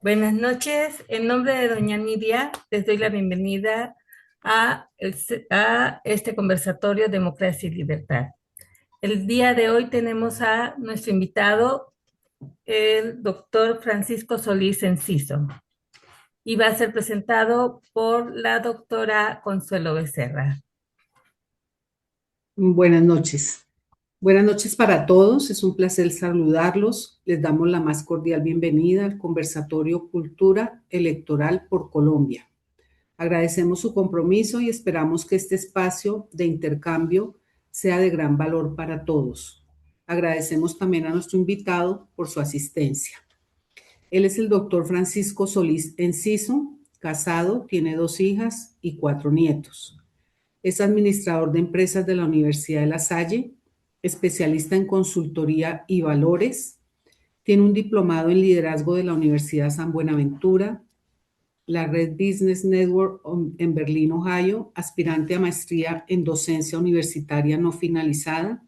Buenas noches. En nombre de Doña Nidia, les doy la bienvenida a este conversatorio Democracia y Libertad. El día de hoy tenemos a nuestro invitado, el doctor Francisco Solís Enciso, y va a ser presentado por la doctora Consuelo Becerra. Buenas noches. Buenas noches para todos. Es un placer saludarlos. Les damos la más cordial bienvenida al conversatorio Cultura Electoral por Colombia. Agradecemos su compromiso y esperamos que este espacio de intercambio sea de gran valor para todos. Agradecemos también a nuestro invitado por su asistencia. Él es el doctor Francisco Solís Enciso, casado, tiene 2 hijas y 4 nietos. Es administrador de empresas de la Universidad de La Salle, especialista en consultoría y valores. Tiene un diplomado en liderazgo de la Universidad San Buenaventura, la Red Business Network en Berlín, Ohio, aspirante a maestría en docencia universitaria no finalizada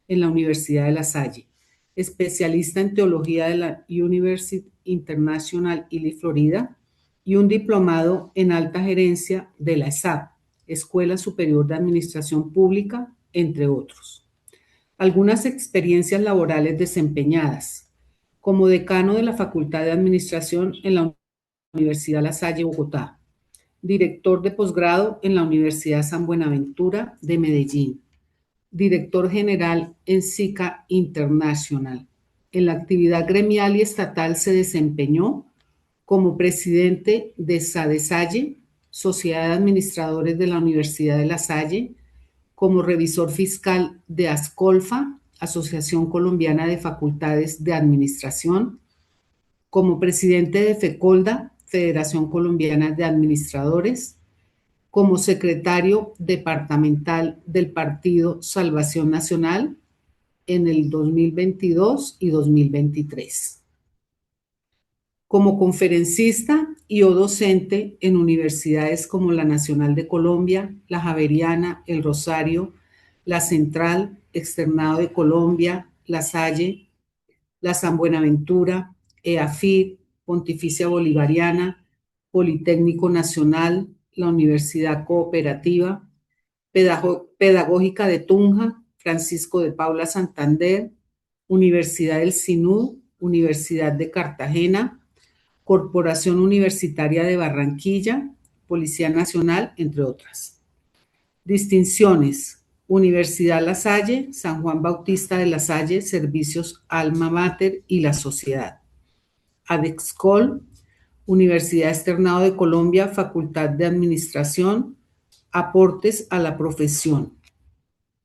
en la Universidad de La Salle, especialista en teología de la University International Ili Florida y un diplomado en alta gerencia de la ESAP, Escuela Superior de Administración Pública, entre otros. Algunas experiencias laborales desempeñadas: como decano de la Facultad de Administración en la Universidad La Salle, Bogotá; director de posgrado en la Universidad San Buenaventura de Medellín; director general en SICA International. En la actividad gremial y estatal se desempeñó como presidente de SADESALLE, Sociedad de Administradores de la Universidad de La Salle; como revisor fiscal de ASCOLFA, Asociación Colombiana de Facultades de Administración; como presidente de FECOLDA, Federación Colombiana de Administradores; como secretario departamental del Partido Salvación Nacional en el 2022 y 2023. Como conferencista y o docente en universidades como la Nacional de Colombia, la Javeriana, el Rosario, la Central, Externado de Colombia, La Salle, la San Buenaventura, EAFID, Pontificia Bolivariana, Politécnico Nacional, la Universidad Cooperativa, Pedagógica de Tunja, Francisco de Paula Santander, Universidad del Sinú, Universidad de Cartagena, Corporación Universitaria de Barranquilla, Policía Nacional, entre otras. Distinciones: Universidad La Salle, San Juan Bautista de La Salle, Servicios Alma Mater y la Sociedad. ADEXCOL, Universidad Externado de Colombia, Facultad de Administración, aportes a la profesión.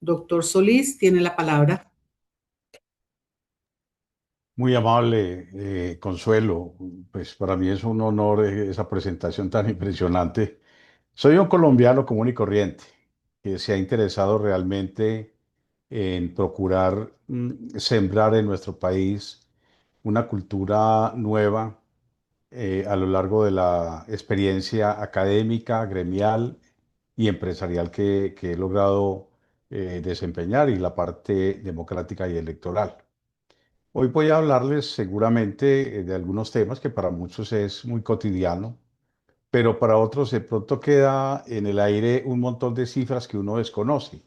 Doctor Solís, tiene la palabra. Muy amable, Consuelo. Pues para mí es un honor esa presentación tan impresionante. Soy un colombiano común y corriente que se ha interesado realmente en procurar sembrar en nuestro país una cultura nueva a lo largo de la experiencia académica, gremial y empresarial que he logrado desempeñar y la parte democrática y electoral. Hoy voy a hablarles seguramente de algunos temas que para muchos es muy cotidiano, pero para otros de pronto queda en el aire un montón de cifras que uno desconoce.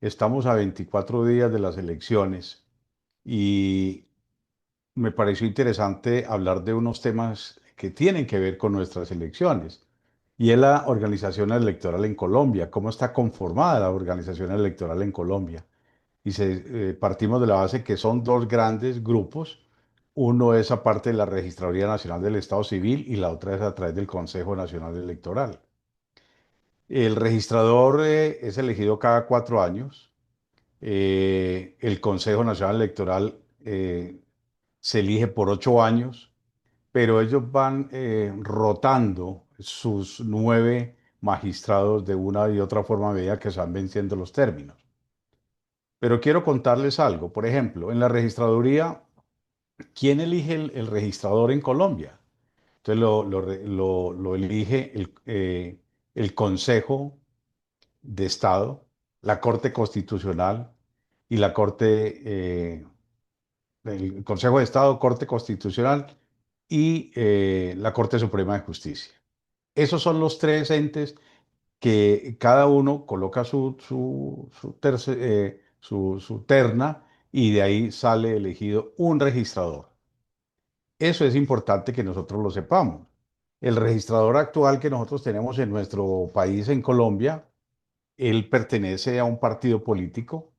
Estamos a 24 días de las elecciones y me pareció interesante hablar de unos temas que tienen que ver con nuestras elecciones. Y es la organización electoral en Colombia, cómo está conformada la organización electoral en Colombia. Partimos de la base que son dos grandes grupos. Uno es aparte de la Registraduría Nacional del Estado Civil y la otra es a través del Consejo Nacional Electoral. El registrador es elegido cada 4 años. El Consejo Nacional Electoral se elige por 8 años, pero ellos van rotando sus 9 magistrados de una y otra forma a medida que se van venciendo los términos. Pero quiero contarles algo. Por ejemplo, en la registraduría, ¿quién elige el registrador en Colombia? Entonces lo elige el Consejo de Estado, la Corte Constitucional y el Consejo de Estado, Corte Constitucional y la Corte Suprema de Justicia. Esos son los tres entes que cada uno coloca su terna y de ahí sale elegido un registrador. Eso es importante que nosotros lo sepamos. El registrador actual que nosotros tenemos en nuestro país, en Colombia, él pertenece a un partido político,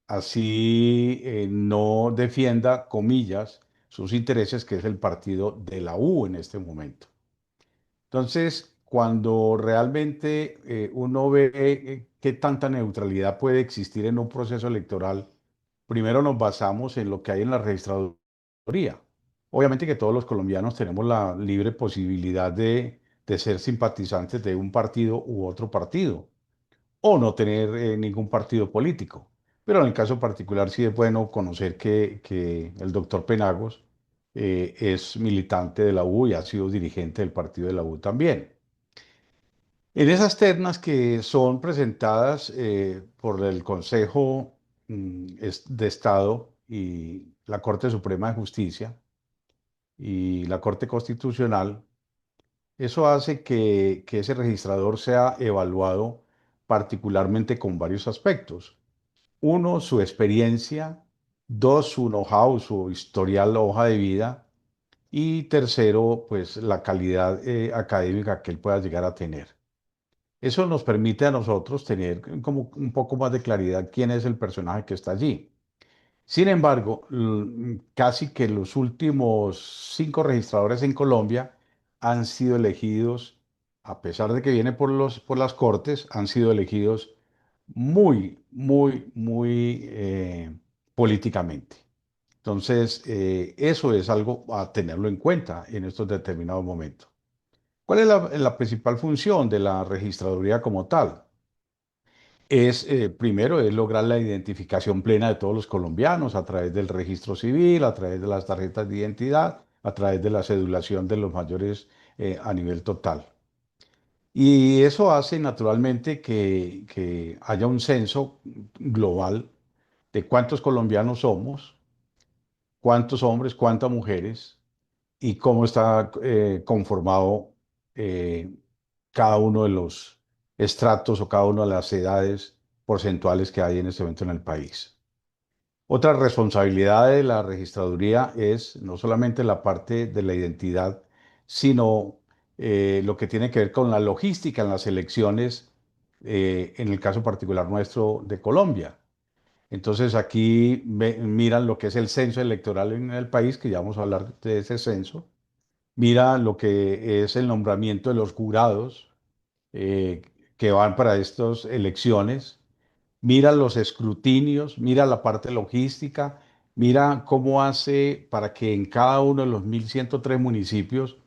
así no defienda, comillas, sus intereses, que es el partido de la U en este momento. Entonces, cuando realmente uno ve qué tanta neutralidad puede existir en un proceso electoral, primero nos basamos en lo que hay en la registraduría. Obviamente que todos los colombianos tenemos la libre posibilidad de ser simpatizantes de un partido u otro partido o no tener ningún partido político. Pero en el caso particular sí es bueno conocer que el doctor Penagos es militante de la U y ha sido dirigente del partido de la U también. En esas ternas que son presentadas por el Consejo de Estado y la Corte Suprema de Justicia y la Corte Constitucional, eso hace que ese registrador sea evaluado particularmente con varios aspectos. Uno, su experiencia. Dos, su know-how, su historial, hoja de vida. Y tercero, pues la calidad académica que él pueda llegar a tener. Eso nos permite a nosotros tener como un poco más de claridad quién es el personaje que está allí. Sin embargo, casi que los últimos 5 registradores en Colombia han sido elegidos, a pesar de que viene por las cortes, han sido elegidos muy, muy, muy políticamente. Entonces, eso es algo a tenerlo en cuenta en estos determinados momentos. ¿Cuál es la principal función de la registraduría como tal? Primero, es lograr la identificación plena de todos los colombianos a través del registro civil, a través de las tarjetas de identidad, a través de la cedulación de los mayores a nivel total. Y eso hace naturalmente que haya un censo global de cuántos colombianos somos, cuántos hombres, cuántas mujeres y cómo está conformado eh, cada uno de los estratos o cada una de las edades porcentuales que hay en este momento en el país. Otra responsabilidad de la registraduría es no solamente la parte de la identidad, sino lo que tiene que ver con la logística en las elecciones, en el caso particular nuestro de Colombia. Entonces aquí miran lo que es el censo electoral en el país, que ya vamos a hablar de ese censo. Mira lo que es el nombramiento de los jurados eh, que van para estas elecciones. Mira los escrutinios, mira la parte logística, mira cómo hace para que en cada uno de los 1.103 municipios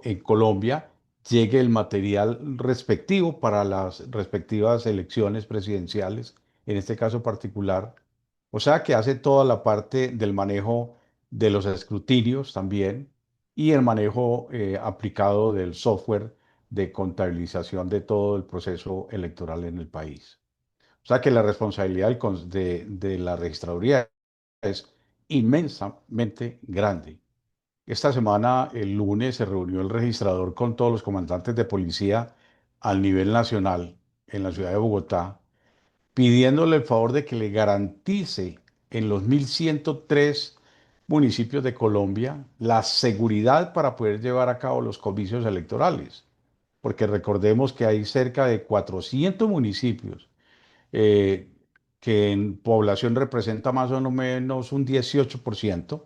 en Colombia llegue el material respectivo para las respectivas elecciones presidenciales, en este caso particular. O sea que hace toda la parte del manejo de los escrutinios también y el manejo aplicado del software de contabilización de todo el proceso electoral en el país. O sea que la responsabilidad de la registraduría es inmensamente grande. Esta semana, el lunes, se reunió el registrador con todos los comandantes de policía al nivel nacional en la ciudad de Bogotá, pidiéndole el favor de que le garantice en los 1.103 municipios de Colombia la seguridad para poder llevar a cabo los comicios electorales. Porque recordemos que hay cerca de 400 municipios eh, que en población representa más o menos un 18%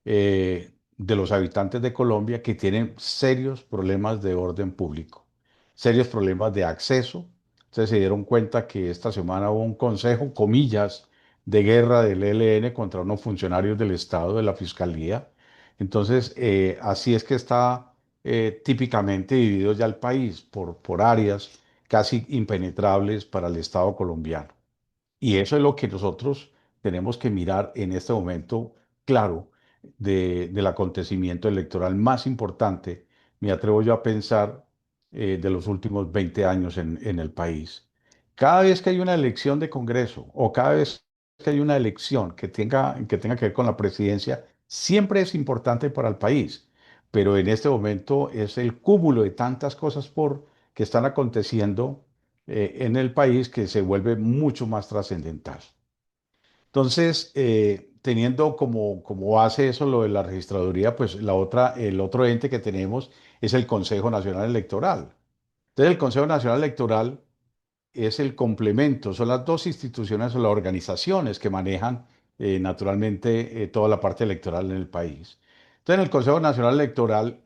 de los habitantes de Colombia que tienen serios problemas de orden público, serios problemas de acceso. Ustedes se dieron cuenta que esta semana hubo un consejo, comillas, de guerra del ELN contra unos funcionarios del Estado, de la Fiscalía. Entonces, así es que está típicamente dividido ya el país por áreas casi impenetrables para el Estado colombiano. Y eso es lo que nosotros tenemos que mirar en este momento, claro, del acontecimiento electoral más importante, me atrevo yo a pensar, de los últimos 20 años en el país. Cada vez que hay una elección de Congreso o cada vez que hay una elección que tenga que ver con la presidencia, siempre es importante para el país, pero en este momento es el cúmulo de tantas cosas que están aconteciendo en el país que se vuelve mucho más trascendental. Entonces, teniendo como base eso, lo de la registraduría, pues el otro ente que tenemos es el Consejo Nacional Electoral. Entonces, el Consejo Nacional Electoral es el complemento, son las dos instituciones o las organizaciones que manejan naturalmente toda la parte electoral en el país. Entonces, en el Consejo Nacional Electoral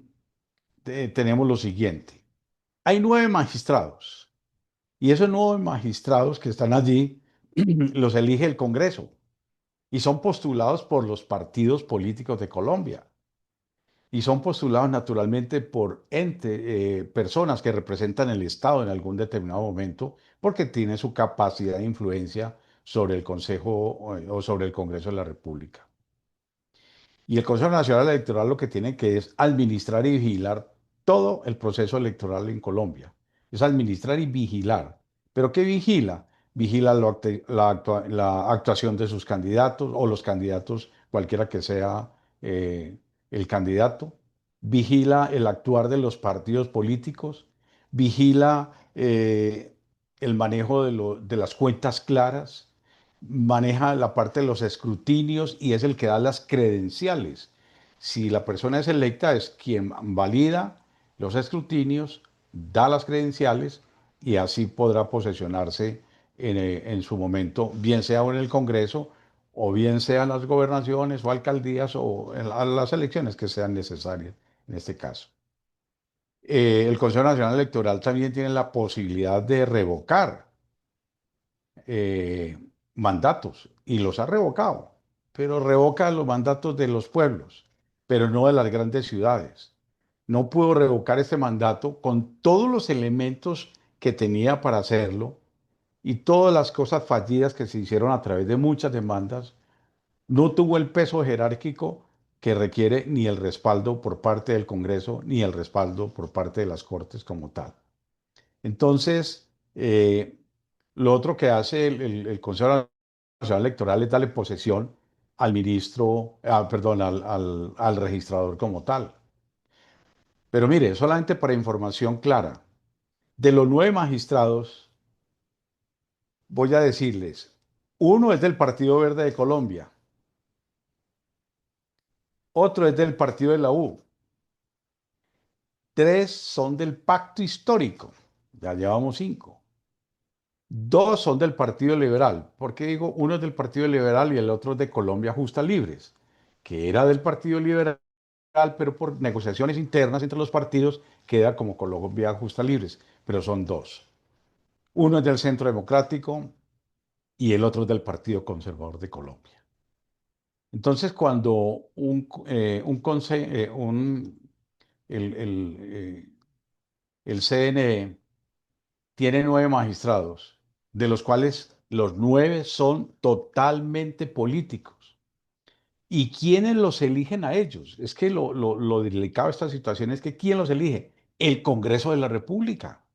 tenemos lo siguiente. Hay 9 magistrados y esos 9 magistrados que están allí los elige el Congreso y son postulados por los partidos políticos de Colombia. Y son postulados naturalmente por personas que representan el Estado en algún determinado momento, porque tienen su capacidad de influencia sobre el Consejo o sobre el Congreso de la República. Y el Consejo Nacional Electoral lo que tiene que es administrar y vigilar todo el proceso electoral en Colombia. Es administrar y vigilar. ¿Pero qué vigila? Vigila la actuación de sus candidatos o los candidatos, cualquiera que sea eh, el candidato. Vigila el actuar de los partidos políticos. Vigila el manejo de las cuentas claras, maneja la parte de los escrutinios y es el que da las credenciales. Si la persona es electa, es quien valida los escrutinios, da las credenciales y así podrá posesionarse en su momento, bien sea en el Congreso o bien sea en las gobernaciones o alcaldías o en las elecciones que sean necesarias en este caso. El Consejo Nacional Electoral también tiene la posibilidad de revocar eh, mandatos y los ha revocado, pero revoca los mandatos de los pueblos, pero no de las grandes ciudades. No pudo revocar este mandato con todos los elementos que tenía para hacerlo y todas las cosas fallidas que se hicieron a través de muchas demandas. No tuvo el peso jerárquico que requiere ni el respaldo por parte del Congreso ni el respaldo por parte de las Cortes como tal. Entonces, lo otro que hace el Consejo Nacional Electoral es darle posesión al ministro, perdón, al registrador como tal. Pero mire, solamente para información clara, de los 9 magistrados, voy a decirles, uno es del Partido Verde de Colombia, otro es del Partido de la U, 3 son del Pacto Histórico, ya llevamos 5. 2 son del Partido Liberal. ¿Por qué digo uno es del Partido Liberal y el otro es de Colombia Justa Libres? Que era del Partido Liberal, pero por negociaciones internas entre los partidos queda como Colombia Justa Libres, pero son 2. Uno es del Centro Democrático y el otro es del Partido Conservador de Colombia. Entonces, cuando el, el, eh, el CNE tiene 9 magistrados, de los cuales los 9 son totalmente políticos. ¿Y quiénes los eligen a ellos? Es que lo delicado de esta situación es que ¿quién los elige? El Congreso de la República.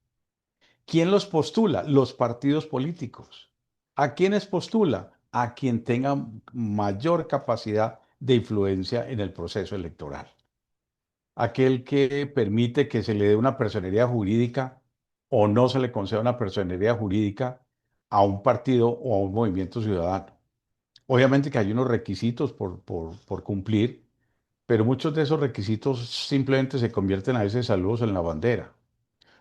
¿Quién los postula? Los partidos políticos. ¿A quiénes postula? A quien tenga mayor capacidad de influencia en el proceso electoral. Aquel que permite que se le dé una personería jurídica o no se le conceda una personería jurídica a un partido o a un movimiento ciudadano. Obviamente que hay unos requisitos por cumplir, pero muchos de esos requisitos simplemente se convierten a veces saludos en la bandera.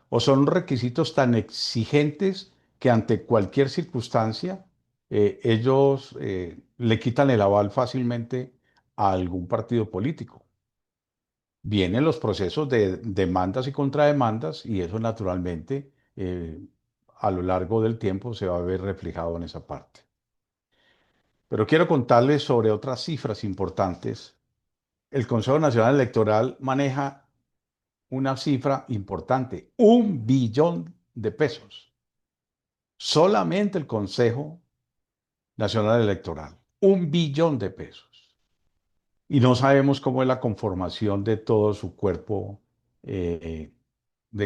O son requisitos tan exigentes que ante cualquier circunstancia ellos le quitan el aval fácilmente a algún partido político. Vienen los procesos de demandas y contrademandas y eso naturalmente a lo largo del tiempo se va a ver reflejado en esa parte. Pero quiero contarles sobre otras cifras importantes. El Consejo Nacional Electoral maneja una cifra importante, 1 billón de pesos. Solamente el Consejo Nacional Electoral, 1 billón de pesos. Y no sabemos cómo es la conformación de todo su cuerpo de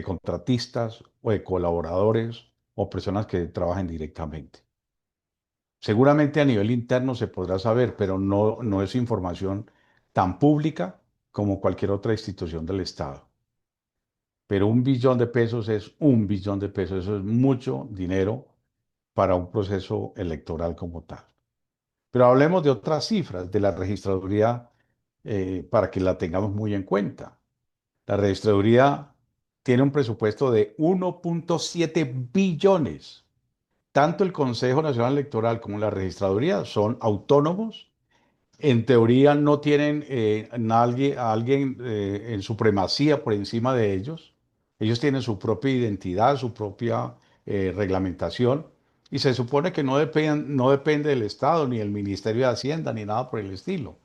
contratistas o de colaboradores o personas que trabajen directamente. Seguramente a nivel interno se podrá saber, pero no es información tan pública como cualquier otra institución del Estado. Pero 1 billón de pesos es 1 billón de pesos, eso es mucho dinero para un proceso electoral como tal. Pero hablemos de otras cifras de la registraduría para que la tengamos muy en cuenta. La registraduría tiene un presupuesto de 1,7 billones. Tanto el Consejo Nacional Electoral como la registraduría son autónomos. En teoría no tienen a alguien en supremacía por encima de ellos. Ellos tienen su propia identidad, su propia reglamentación y se supone que no depende del Estado, ni del Ministerio de Hacienda, ni nada por el estilo.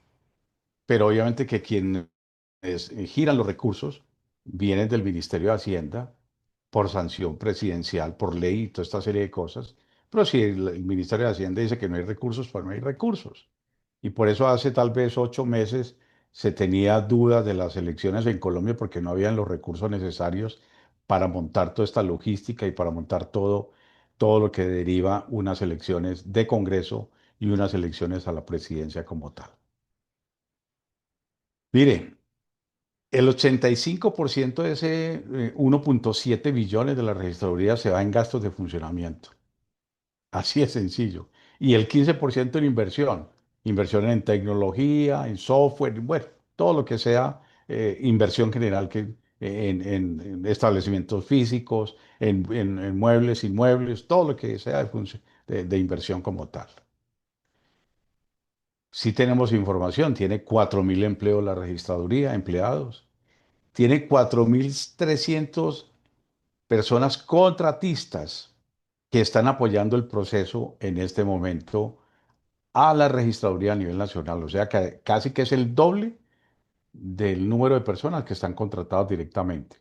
Pero obviamente que quienes giran los recursos vienen del Ministerio de Hacienda por sanción presidencial, por ley y toda esta serie de cosas. Pero si el Ministerio de Hacienda dice que no hay recursos, pues no hay recursos. Y por eso hace tal vez 8 meses se tenía dudas de las elecciones en Colombia porque no habían los recursos necesarios para montar toda esta logística y para montar todo lo que deriva unas elecciones de Congreso y unas elecciones a la presidencia como tal. Mire, el 85% de ese 1,7 billones de la registraduría se va en gastos de funcionamiento. Así de sencillo. Y el 15% en inversión. Inversión en tecnología, en software, bueno, todo lo que sea inversión general en establecimientos físicos, en muebles, inmuebles, todo lo que sea de inversión como tal. Sí tenemos información, tiene 4.000 empleos la registraduría, empleados. Tiene 4.300 personas contratistas que están apoyando el proceso en este momento a la registraduría a nivel nacional. O sea, que casi que es el doble del número de personas que están contratadas directamente.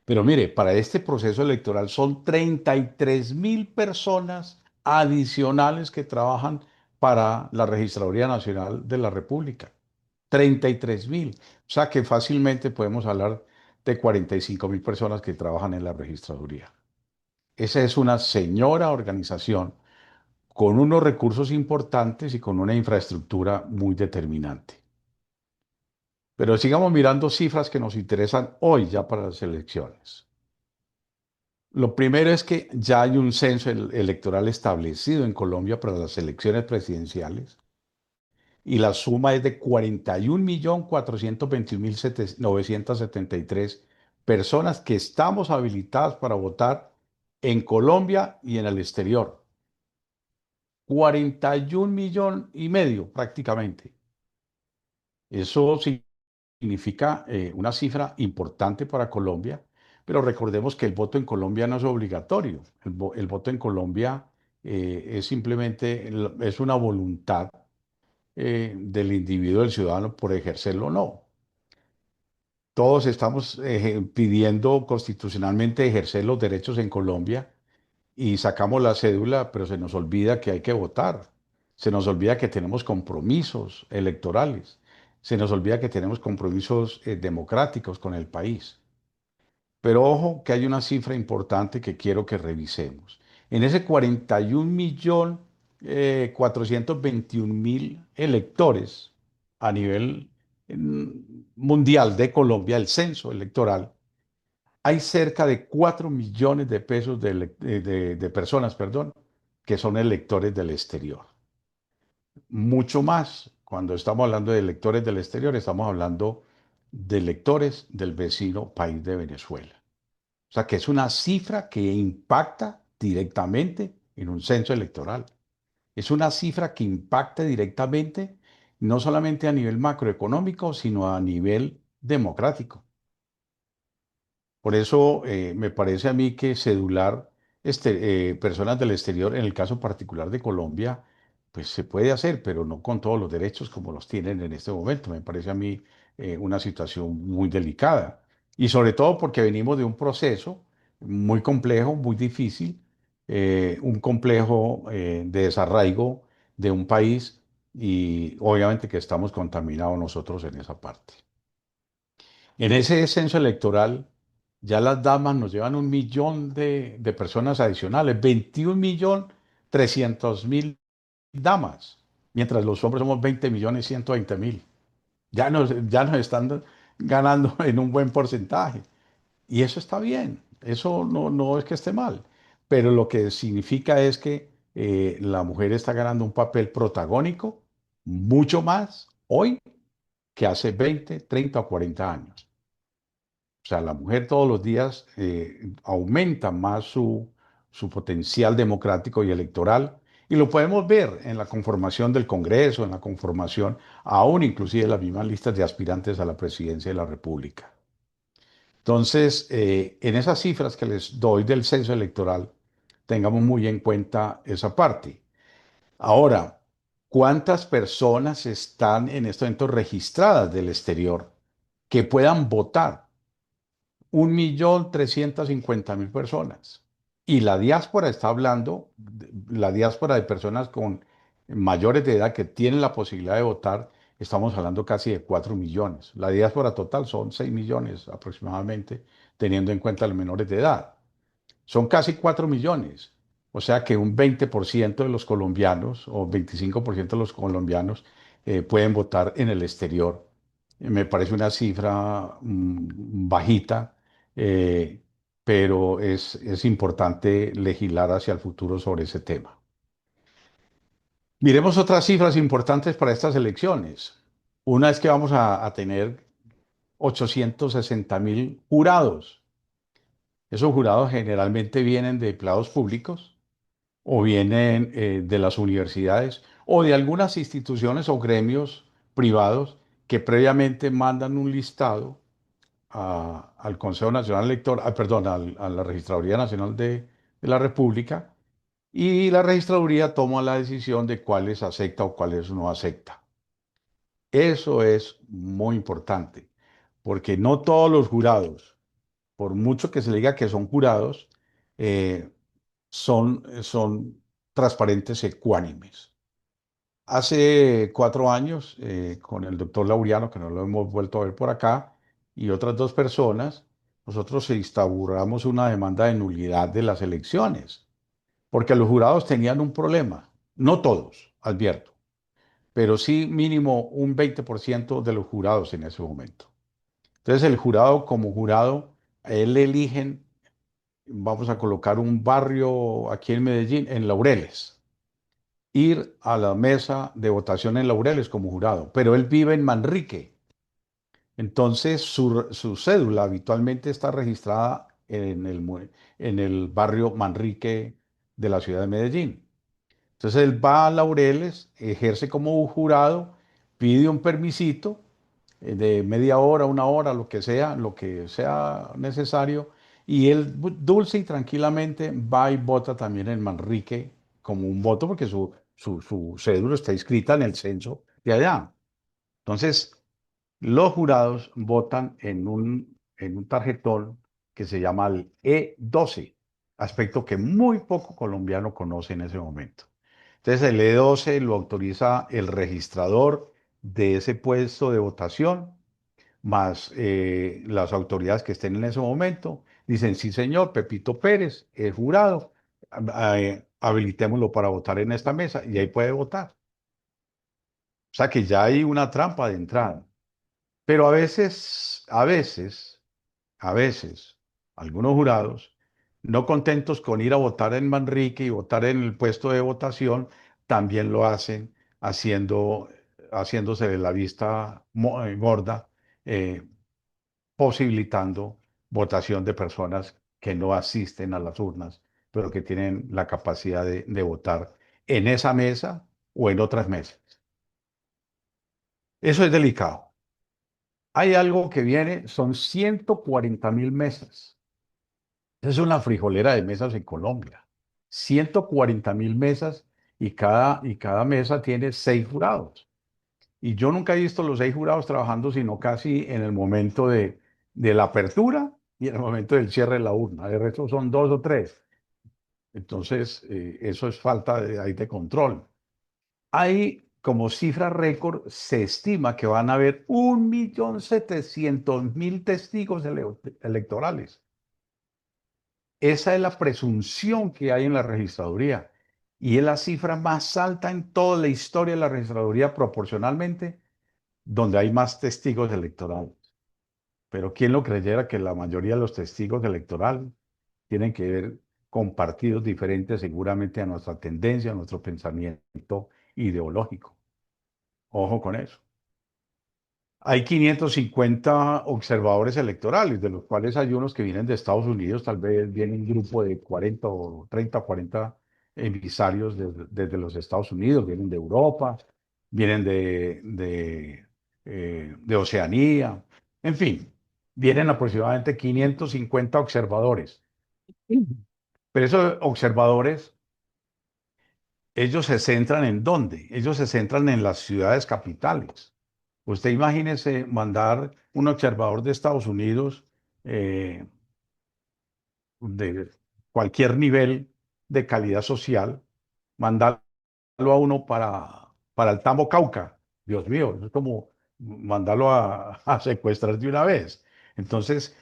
Pero mire, para este proceso electoral son 33.000 personas adicionales que trabajan para la Registraduría Nacional de la República. 33.000. O sea que fácilmente podemos hablar de 45.000 personas que trabajan en la registraduría. Esa es una señora organización con unos recursos importantes y con una infraestructura muy determinante. Pero sigamos mirando cifras que nos interesan hoy ya para las elecciones. Lo primero es que ya hay un censo electoral establecido en Colombia para las elecciones presidenciales y la suma es de 41.421.973 personas que estamos habilitadas para votar en Colombia y en el exterior. 41,5 millones prácticamente. Eso significa una cifra importante para Colombia, pero recordemos que el voto en Colombia no es obligatorio. El voto en Colombia es simplemente es una voluntad del individuo, del ciudadano, por ejercerlo o no. Todos estamos pidiendo constitucionalmente ejercer los derechos en Colombia y sacamos la cédula, pero se nos olvida que hay que votar. Se nos olvida que tenemos compromisos electorales. Se nos olvida que tenemos compromisos democráticos con el país. Pero ojo que hay una cifra importante que quiero que revisemos. En ese 41.421.000 electores a nivel mundial de Colombia, el censo electoral, hay cerca de 4 millones de pesos de personas, perdón, que son electores del exterior. Mucho más, cuando estamos hablando de electores del exterior, estamos hablando de electores del vecino país de Venezuela. O sea que es una cifra que impacta directamente en un censo electoral. Es una cifra que impacta directamente no solamente a nivel macroeconómico, sino a nivel democrático. Por eso me parece a mí que cedular personas del exterior, en el caso particular de Colombia, pues se puede hacer, pero no con todos los derechos como los tienen en este momento. Me parece a mí una situación muy delicada. Y sobre todo porque venimos de un proceso muy complejo, muy difícil, un complejo de desarraigo de un país y obviamente que estamos contaminados nosotros en esa parte. En ese censo electoral, ya las damas nos llevan 1 millón de personas adicionales, 21.300.000 damas, mientras los hombres somos 20.120.000. ya nos están ganando en un buen porcentaje. Y eso está bien, eso no es que esté mal, pero lo que significa es que la mujer está ganando un papel protagónico mucho más hoy que hace 20, 30 o 40 años. O sea, la mujer todos los días aumenta más su potencial democrático y electoral. Y lo podemos ver en la conformación del Congreso, en la conformación, aún inclusive en las mismas listas de aspirantes a la presidencia de la República. Entonces, en esas cifras que les doy del censo electoral, tengamos muy en cuenta esa parte. Ahora, ¿cuántas personas están en este momento registradas del exterior que puedan votar? 1.350.000 personas. Y la diáspora está hablando, la diáspora de personas con mayores de edad que tienen la posibilidad de votar, estamos hablando casi de 4 millones. La diáspora total son 6 millones aproximadamente, teniendo en cuenta los menores de edad. Son casi 4 millones. O sea que un 20% de los colombianos o 25% de los colombianos pueden votar en el exterior. Me parece una cifra bajita, eh, pero es importante legislar hacia el futuro sobre ese tema. Miremos otras cifras importantes para estas elecciones. Una es que vamos a tener 860.000 jurados. Esos jurados generalmente vienen de empleados públicos o vienen de las universidades o de algunas instituciones o gremios privados que previamente mandan un listado al Consejo Nacional Electoral, perdón, a la Registraduría Nacional de la República, y la registraduría toma la decisión de cuáles acepta o cuáles no acepta. Eso es muy importante, porque no todos los jurados, por mucho que se le diga que son jurados, eh, son transparentes, ecuánimes. Hace 4 años, con el doctor Laureano, que no lo hemos vuelto a ver por acá, y otras dos personas, nosotros instauramos una demanda de nulidad de las elecciones, porque los jurados tenían un problema, no todos, advierto, pero sí mínimo un 20% de los jurados en ese momento. Entonces el jurado como jurado, a él le eligen, vamos a colocar un barrio aquí en Medellín, en Laureles, ir a la mesa de votación en Laureles como jurado, pero él vive en Manrique. Entonces su cédula habitualmente está registrada en el barrio Manrique de la ciudad de Medellín. Entonces él va a Laureles, ejerce como jurado, pide un permisito de media hora, una hora, lo que sea necesario, y él dulce y tranquilamente va y vota también en Manrique como un voto porque su cédula está inscrita en el censo de allá. Entonces, los jurados votan en un tarjetón que se llama el E12, aspecto que muy poco colombiano conoce en ese momento. Entonces el E12 lo autoriza el registrador de ese puesto de votación, más las autoridades que estén en ese momento. Dicen, sí señor, Pepito Pérez es jurado, habilitémoslo para votar en esta mesa y ahí puede votar. O sea que ya hay una trampa de entrada. Pero a veces, algunos jurados, no contentos con ir a votar en Manrique y votar en el puesto de votación, también lo hacen haciendo, haciéndose de la vista gorda, eh, posibilitando votación de personas que no asisten a las urnas, pero que tienen la capacidad de votar en esa mesa o en otras mesas. Eso es delicado. Hay algo que viene, son 140.000 mesas. Esa es una frijolera de mesas en Colombia. 140.000 mesas y cada mesa tiene 6 jurados. Y yo nunca he visto los 6 jurados trabajando, sino casi en el momento de la apertura y en el momento del cierre de la urna. De resto son 2 o 3. Entonces, eso es falta de control. Hay como cifra récord, se estima que van a haber 1.700.000 testigos electorales. Esa es la presunción que hay en la registraduría y es la cifra más alta en toda la historia de la registraduría proporcionalmente. donde hay más testigos electorales. Pero ¿quién lo creyera que la mayoría de los testigos electorales tienen que ver con partidos diferentes seguramente a nuestra tendencia, a nuestro pensamiento ideológico? Ojo con eso. Hay 550 observadores electorales, de los cuales hay unos que vienen de Estados Unidos, tal vez viene un grupo de 40 o 30 o 40 emisarios desde los Estados Unidos, vienen de Europa, vienen de Oceanía, en fin, vienen aproximadamente 550 observadores. Pero esos observadores, ellos se centran ¿en dónde? Ellos se centran en las ciudades capitales. Usted imagínese mandar un observador de Estados Unidos eh, de cualquier nivel de calidad social, mandarlo a uno para el Tambo Cauca. Dios mío, eso es como mandarlo a secuestrar de una vez. Entonces,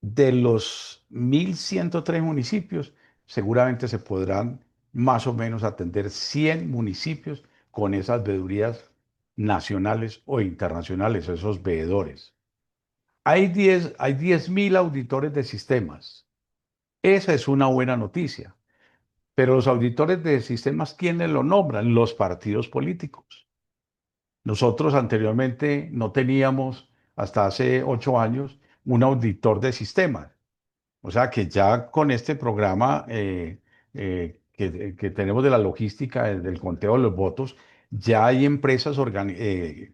de los 1.103 municipios, seguramente se podrán más o menos atender 100 municipios con esas veedurías nacionales o internacionales, esos veedores. Hay 10.000 auditores de sistemas. Esa es una buena noticia. Pero los auditores de sistemas, ¿quiénes lo nombran? Los partidos políticos. Nosotros anteriormente no teníamos, hasta hace 8 años, un auditor de sistemas. O sea que ya con este programa que tenemos de la logística, del conteo de los votos, ya hay empresas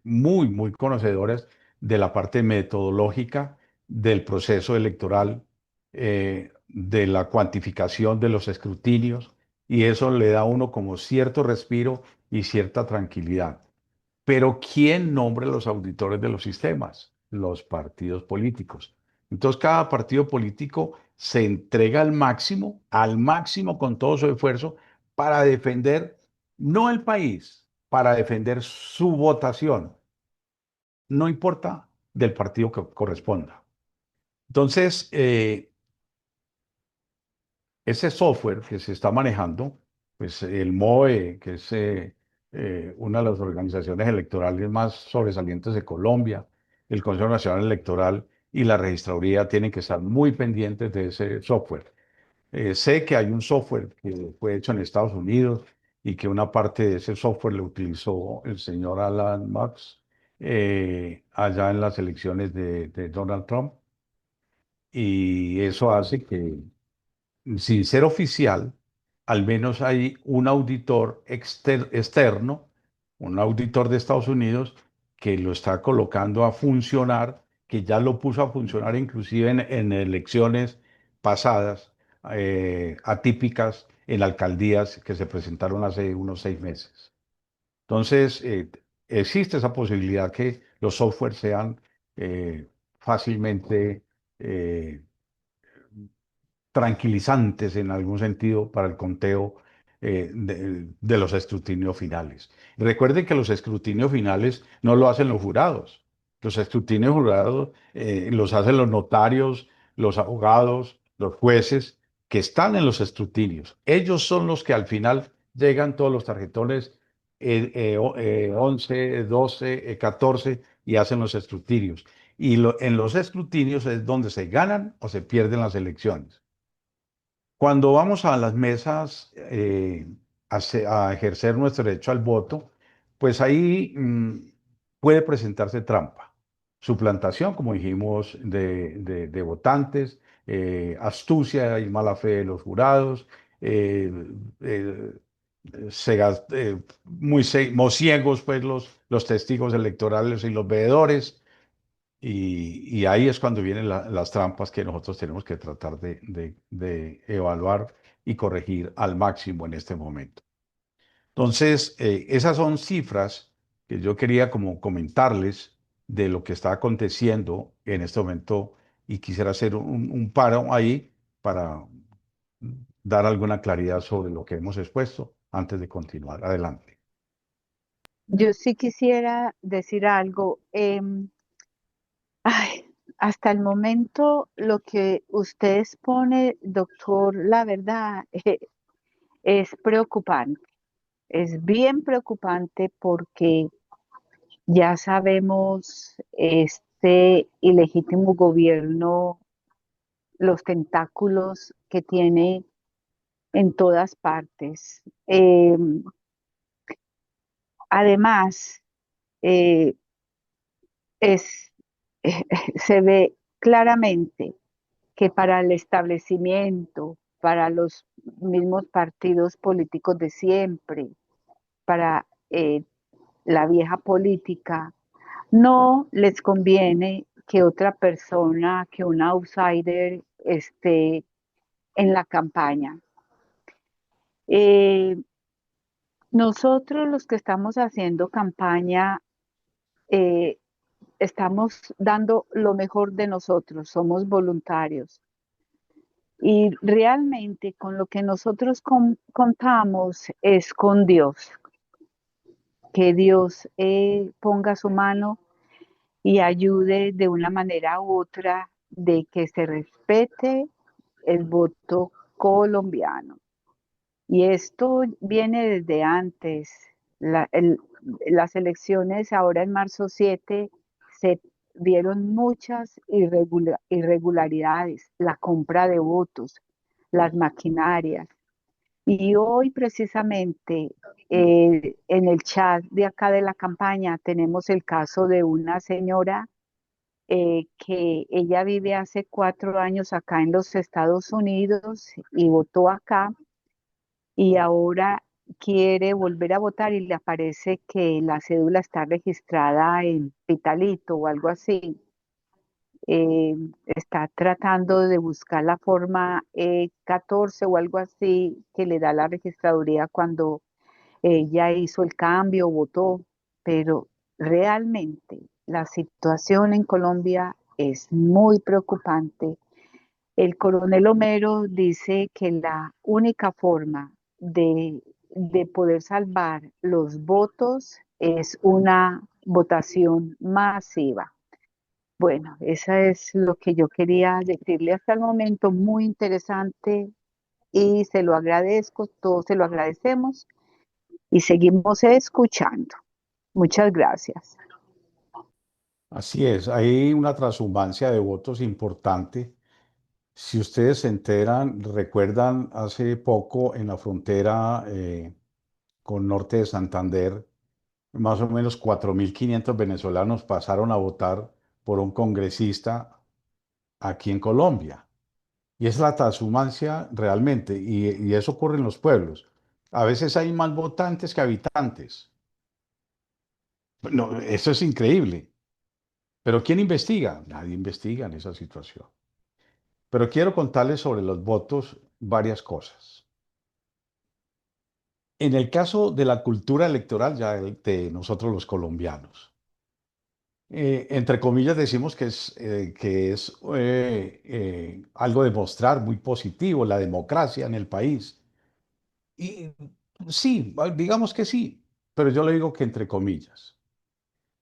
muy conocedoras de la parte metodológica del proceso electoral, de la cuantificación de los escrutinios, y eso le da a uno como cierto respiro y cierta tranquilidad. Pero ¿quién nombra los auditores de los sistemas? Los partidos políticos. Entonces, cada partido político se entrega al máximo con todo su esfuerzo para defender, no el país, para defender su votación, no importa del partido que corresponda. Entonces, ese software que se está manejando, pues el MOE, que es una de las organizaciones electorales más sobresalientes de Colombia, el Consejo Nacional Electoral y la Registraduría tienen que estar muy pendientes de ese software. Sé que hay un software que fue hecho en Estados Unidos y que una parte de ese software lo utilizó el señor Alan Marks allá en las elecciones de Donald Trump. Y eso hace que, sin ser oficial, al menos hay un auditor externo, un auditor de Estados Unidos, que lo está colocando a funcionar, que ya lo puso a funcionar inclusive en elecciones pasadas, atípicas, en alcaldías que se presentaron hace unos 6 meses. Entonces, existe esa posibilidad que los softwares sean fácilmente eh, tranquilizantes en algún sentido para el conteo de los escrutinios finales. Recuerden que los escrutinios finales no lo hacen los jurados. Los escrutinios jurados los hacen los notarios, los abogados, los jueces que están en los escrutinios. Ellos son los que al final llegan todos los tarjetones 11, 12, 14 y hacen los escrutinios. Y en los escrutinios es donde se ganan o se pierden las elecciones. Cuando vamos a las mesas a ejercer nuestro derecho al voto, pues ahí puede presentarse trampa, suplantación, como dijimos, de votantes, astucia y mala fe de los jurados, eh, eh, ciegos pues los testigos electorales y los veedores. Y ahí es cuando vienen las trampas que nosotros tenemos que tratar de evaluar y corregir al máximo en este momento. Entonces, esas son cifras que yo quería como comentarles de lo que está aconteciendo en este momento y quisiera hacer un paro ahí para dar alguna claridad sobre lo que hemos expuesto antes de continuar. Adelante. Yo sí quisiera decir algo. Ay, hasta el momento lo que usted expone, doctor, la verdad, es preocupante. Es bien preocupante porque Ya sabemos este ilegítimo gobierno, los tentáculos que tiene en todas partes. Además, eh, es, se ve claramente que para el establecimiento, para los mismos partidos políticos de siempre, para la vieja política, no les conviene que otra persona, que un outsider esté en la campaña. Eh, Nosotros los que estamos haciendo campaña, eh, estamos dando lo mejor de nosotros, somos voluntarios. Y realmente con lo que nosotros contamos es con Dios, que Dios ponga su mano y ayude de una manera u otra de que se respete el voto colombiano. Y esto viene desde antes. Las elecciones ahora en marzo 7 se vieron muchas irregularidades, la compra de votos, las maquinarias. Y hoy precisamente en el chat de acá de la campaña tenemos el caso de una señora que ella vive hace 4 años acá en los Estados Unidos y votó acá y ahora quiere volver a votar y le aparece que la cédula está registrada en Pitalito o algo así. Está tratando de buscar la forma 14 o algo así que le da la registraduría cuando ella hizo el cambio, votó, pero realmente la situación en Colombia es muy preocupante. El coronel Homero dice que la única forma de poder salvar los votos es una votación masiva. Bueno, eso es lo que yo quería decirle hasta el momento, muy interesante y se lo agradezco, todos se lo agradecemos y seguimos escuchando. Muchas gracias. Así es, hay una transhumancia de votos importante. Si ustedes se enteran, recuerdan hace poco en la frontera con Norte de Santander, más o menos 4.500 venezolanos pasaron a votar por un congresista aquí en Colombia. Y es la transhumancia realmente, y eso ocurre en los pueblos. A veces hay más votantes que habitantes. No, eso es increíble. Pero ¿quién investiga? Nadie investiga en esa situación. Pero quiero contarles sobre los votos varias cosas. En el caso de la cultura electoral ya de nosotros los colombianos, entre comillas decimos que es algo de mostrar muy positivo la democracia en el país. Y sí, digamos que sí, pero yo le digo que entre comillas,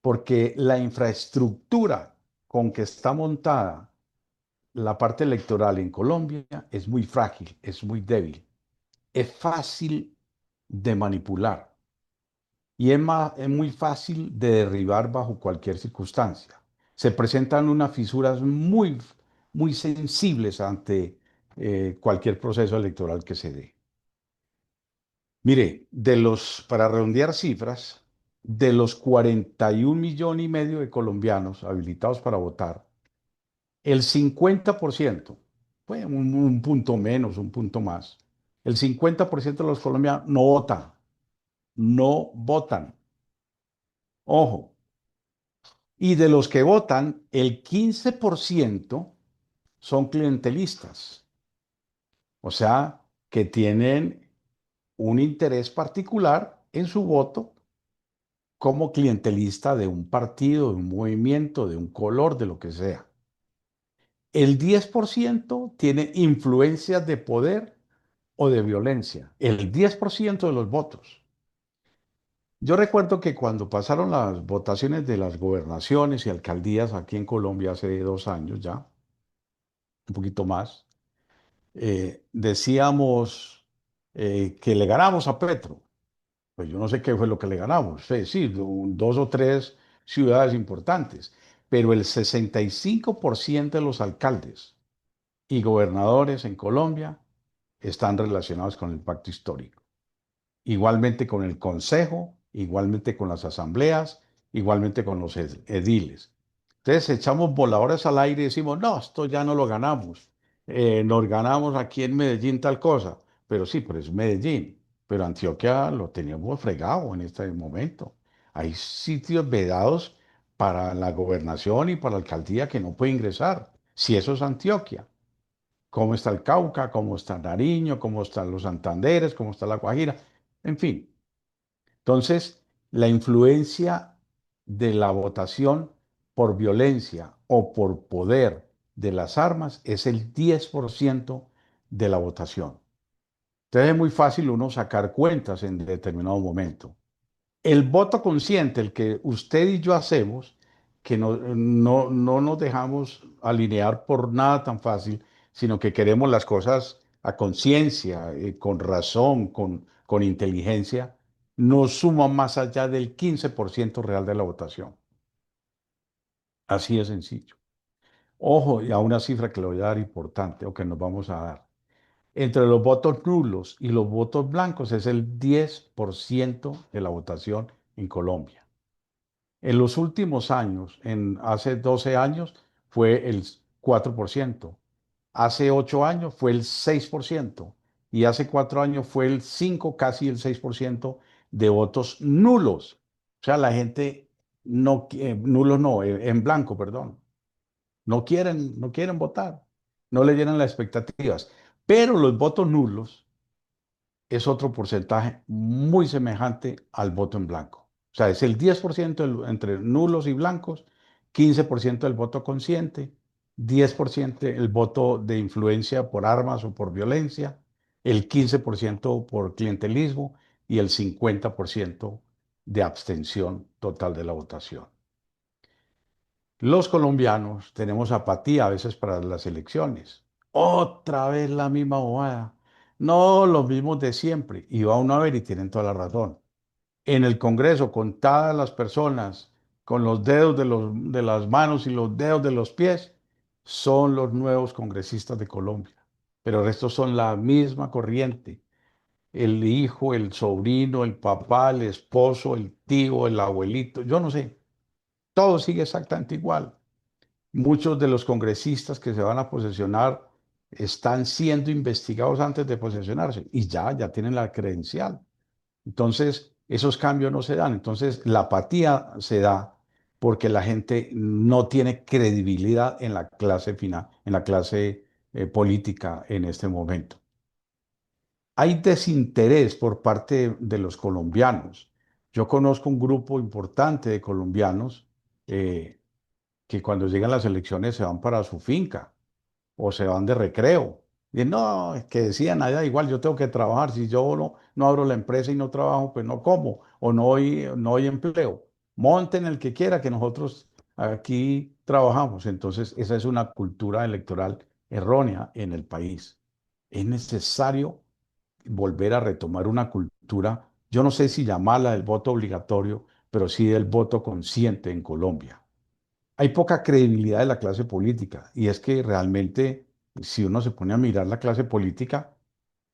porque la infraestructura con que está montada la parte electoral en Colombia es muy frágil, es muy débil, es fácil de manipular y es muy fácil de derribar bajo cualquier circunstancia. Se presentan unas fisuras muy sensibles ante cualquier proceso electoral que se dé. Mire, para redondear cifras, de los 41,5 millones de colombianos habilitados para votar, el 50%, pues un punto menos, un punto más, el 50% de los colombianos no votan, no votan. Ojo, y de los que votan, el 15% son clientelistas, o sea, que tienen un interés particular en su voto como clientelista de un partido, de un movimiento, de un color, de lo que sea. El 10% tiene influencias de poder o de violencia. El 10% de los votos. Yo recuerdo que cuando pasaron las votaciones de las gobernaciones y alcaldías aquí en Colombia hace 2 años ya, un poquito más, decíamos que le ganamos a Petro. Pues yo no sé qué fue lo que le ganamos. Sí, sí, dos o tres ciudades importantes, pero el 65% de los alcaldes y gobernadores en Colombia están relacionados con el pacto histórico. Igualmente con el consejo, igualmente con las asambleas, igualmente con los ediles. Entonces echamos voladores al aire y decimos, no, esto ya no lo ganamos. Nos ganamos aquí en Medellín tal cosa. Pero sí, pero es Medellín. Pero Antioquia lo teníamos fregado en este momento. Hay sitios vedados para la gobernación y para la alcaldía que no puede ingresar. Si eso es Antioquia. ¿Cómo está el Cauca? ¿Cómo está Nariño? ¿Cómo están los Santanderes? ¿Cómo está la Guajira? En fin. Entonces, la influencia de la votación por violencia o por poder de las armas es el 10% de la votación. Entonces es muy fácil uno sacar cuentas en determinado momento. El voto consciente, el que usted y yo hacemos, que no nos dejamos alinear por nada tan fácil, sino que queremos las cosas a conciencia, con razón, con inteligencia, no suma más allá del 15% real de la votación. Así de sencillo. Ojo, y a una cifra que le voy a dar importante, o que nos vamos a dar. Entre los votos nulos y los votos blancos es el 10% de la votación en Colombia. En los últimos años, hace 12 años, fue el 4%. Hace 8 años fue el 6%. Y hace 4 años fue el 5, casi el 6% de votos nulos. O sea, la gente no, nulos no, en blanco, perdón. No quieren votar. No le llenan las expectativas. Pero los votos nulos es otro porcentaje muy semejante al voto en blanco. O sea, es el 10% entre nulos y blancos, 15% del voto consciente, 10% el voto de influencia por armas o por violencia, el 15% por clientelismo y el 50% de abstención total de la votación. Los colombianos tenemos apatía a veces para las elecciones. Otra vez la misma bobada. No, los mismos de siempre. Y va uno a ver y tienen toda la razón. En el Congreso, contadas las personas con los dedos de las manos y los dedos de los pies, son los nuevos congresistas de Colombia. Pero el resto son la misma corriente. El hijo, el sobrino, el papá, el esposo, el tío, el abuelito, yo no sé. Todo sigue exactamente igual. Muchos de los congresistas que se van a posesionar están siendo investigados antes de posesionarse y ya tienen la credencial. Entonces, esos cambios no se dan. Entonces, la apatía se da porque la gente no tiene credibilidad en la clase final, en la clase política en este momento. Hay desinterés por parte de los colombianos. Yo conozco un grupo importante de colombianos eh, que cuando llegan las elecciones se van para su finca o se van de recreo. Y no, es que decían allá, igual yo tengo que trabajar, si yo no abro la empresa y no trabajo, pues no como o no hay empleo. Monten el que quiera, que nosotros aquí trabajamos. Entonces, esa es una cultura electoral errónea en el país. Es necesario volver a retomar una cultura, yo no sé si llamarla del voto obligatorio, pero sí del voto consciente en Colombia. Hay poca credibilidad de la clase política y es que realmente, si uno se pone a mirar la clase política,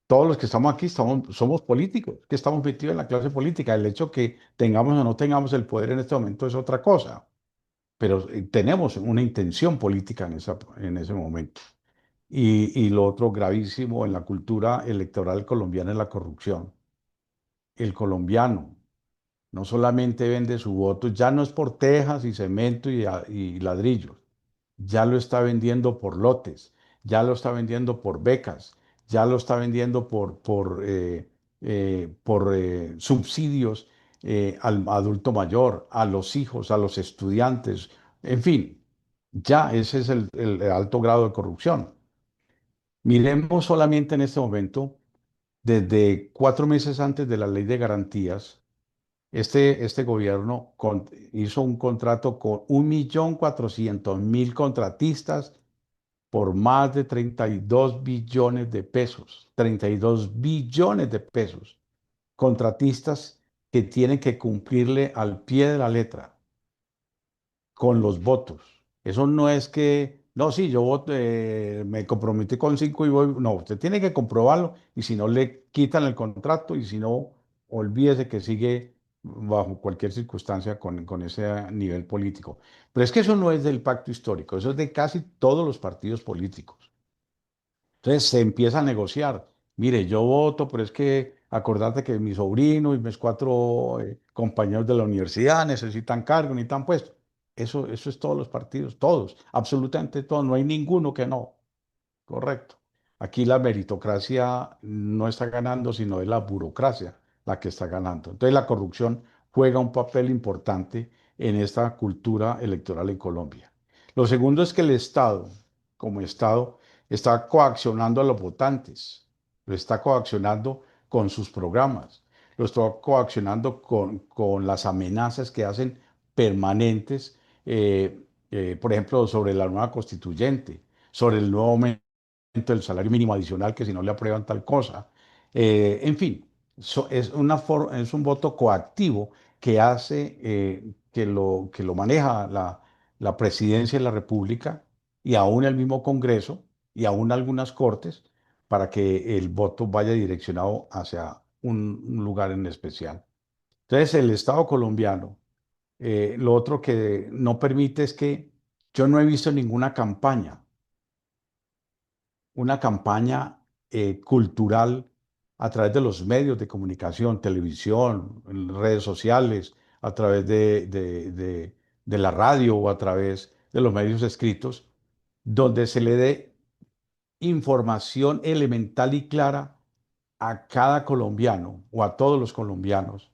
todos los que estamos aquí somos políticos, que estamos metidos en la clase política. El hecho que tengamos o no tengamos el poder en este momento es otra cosa, pero tenemos una intención política en ese momento. Y lo otro gravísimo en la cultura electoral colombiana es la corrupción. El colombiano no solamente vende su voto, ya no es por tejas y cemento y ladrillos, ya lo está vendiendo por lotes, ya lo está vendiendo por becas, ya lo está vendiendo por subsidios al adulto mayor, a los hijos, a los estudiantes, en fin, ya ese es el alto grado de corrupción. Miremos solamente en este momento, desde 4 meses antes de la ley de garantías, este gobierno hizo un contrato con 1.400.000 contratistas por más de 32 billones de pesos. 32 billones de pesos. Contratistas que tienen que cumplirle al pie de la letra con los votos. Eso no es que, no, sí, yo me comprometí con 5 y voy. No, usted tiene que comprobarlo y si no le quitan el contrato y si no, olvídese que sigue bajo cualquier circunstancia con ese nivel político. Pero es que eso no es del pacto histórico, eso es de casi todos los partidos políticos. Entonces se empieza a negociar. Mire, yo voto, pero es que acordate que mi sobrino y mis 4 compañeros de la universidad necesitan cargo, necesitan puesto. Eso es todos los partidos, todos, absolutamente todos. No hay ninguno que no. Correcto. Aquí la meritocracia no está ganando, sino es la burocracia la que está ganando. Entonces la corrupción juega un papel importante en esta cultura electoral en Colombia. Lo segundo es que el Estado, como Estado, está coaccionando a los votantes, lo está coaccionando con sus programas, lo está coaccionando con las amenazas que hacen permanentes, por ejemplo, sobre la nueva constituyente, sobre el nuevo del salario mínimo adicional, que si no le aprueban tal cosa. En fin, es un voto coactivo que hace, que lo maneja la presidencia de la República y aún el mismo Congreso y aún algunas cortes para que el voto vaya direccionado hacia un lugar en especial. Entonces, el Estado colombiano, lo otro que no permite es que yo no he visto ninguna campaña, una campaña cultural a través de los medios de comunicación, televisión, en redes sociales, a través de la radio o a través de los medios escritos, donde se le dé información elemental y clara a cada colombiano o a todos los colombianos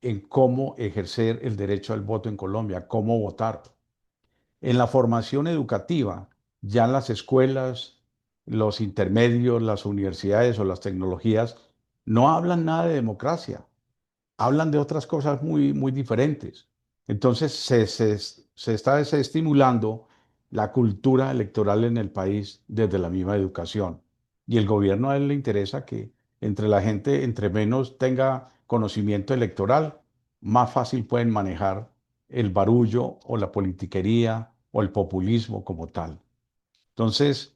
en cómo ejercer el derecho al voto en Colombia, cómo votar. En la formación educativa, ya en las escuelas, los intermedios, las universidades o las tecnologías, no hablan nada de democracia, hablan de otras cosas muy, muy diferentes. Entonces se está desestimulando la cultura electoral en el país desde la misma educación. Y el gobierno a él le interesa que entre la gente, entre menos tenga conocimiento electoral, más fácil pueden manejar el barullo o la politiquería o el populismo como tal. Entonces,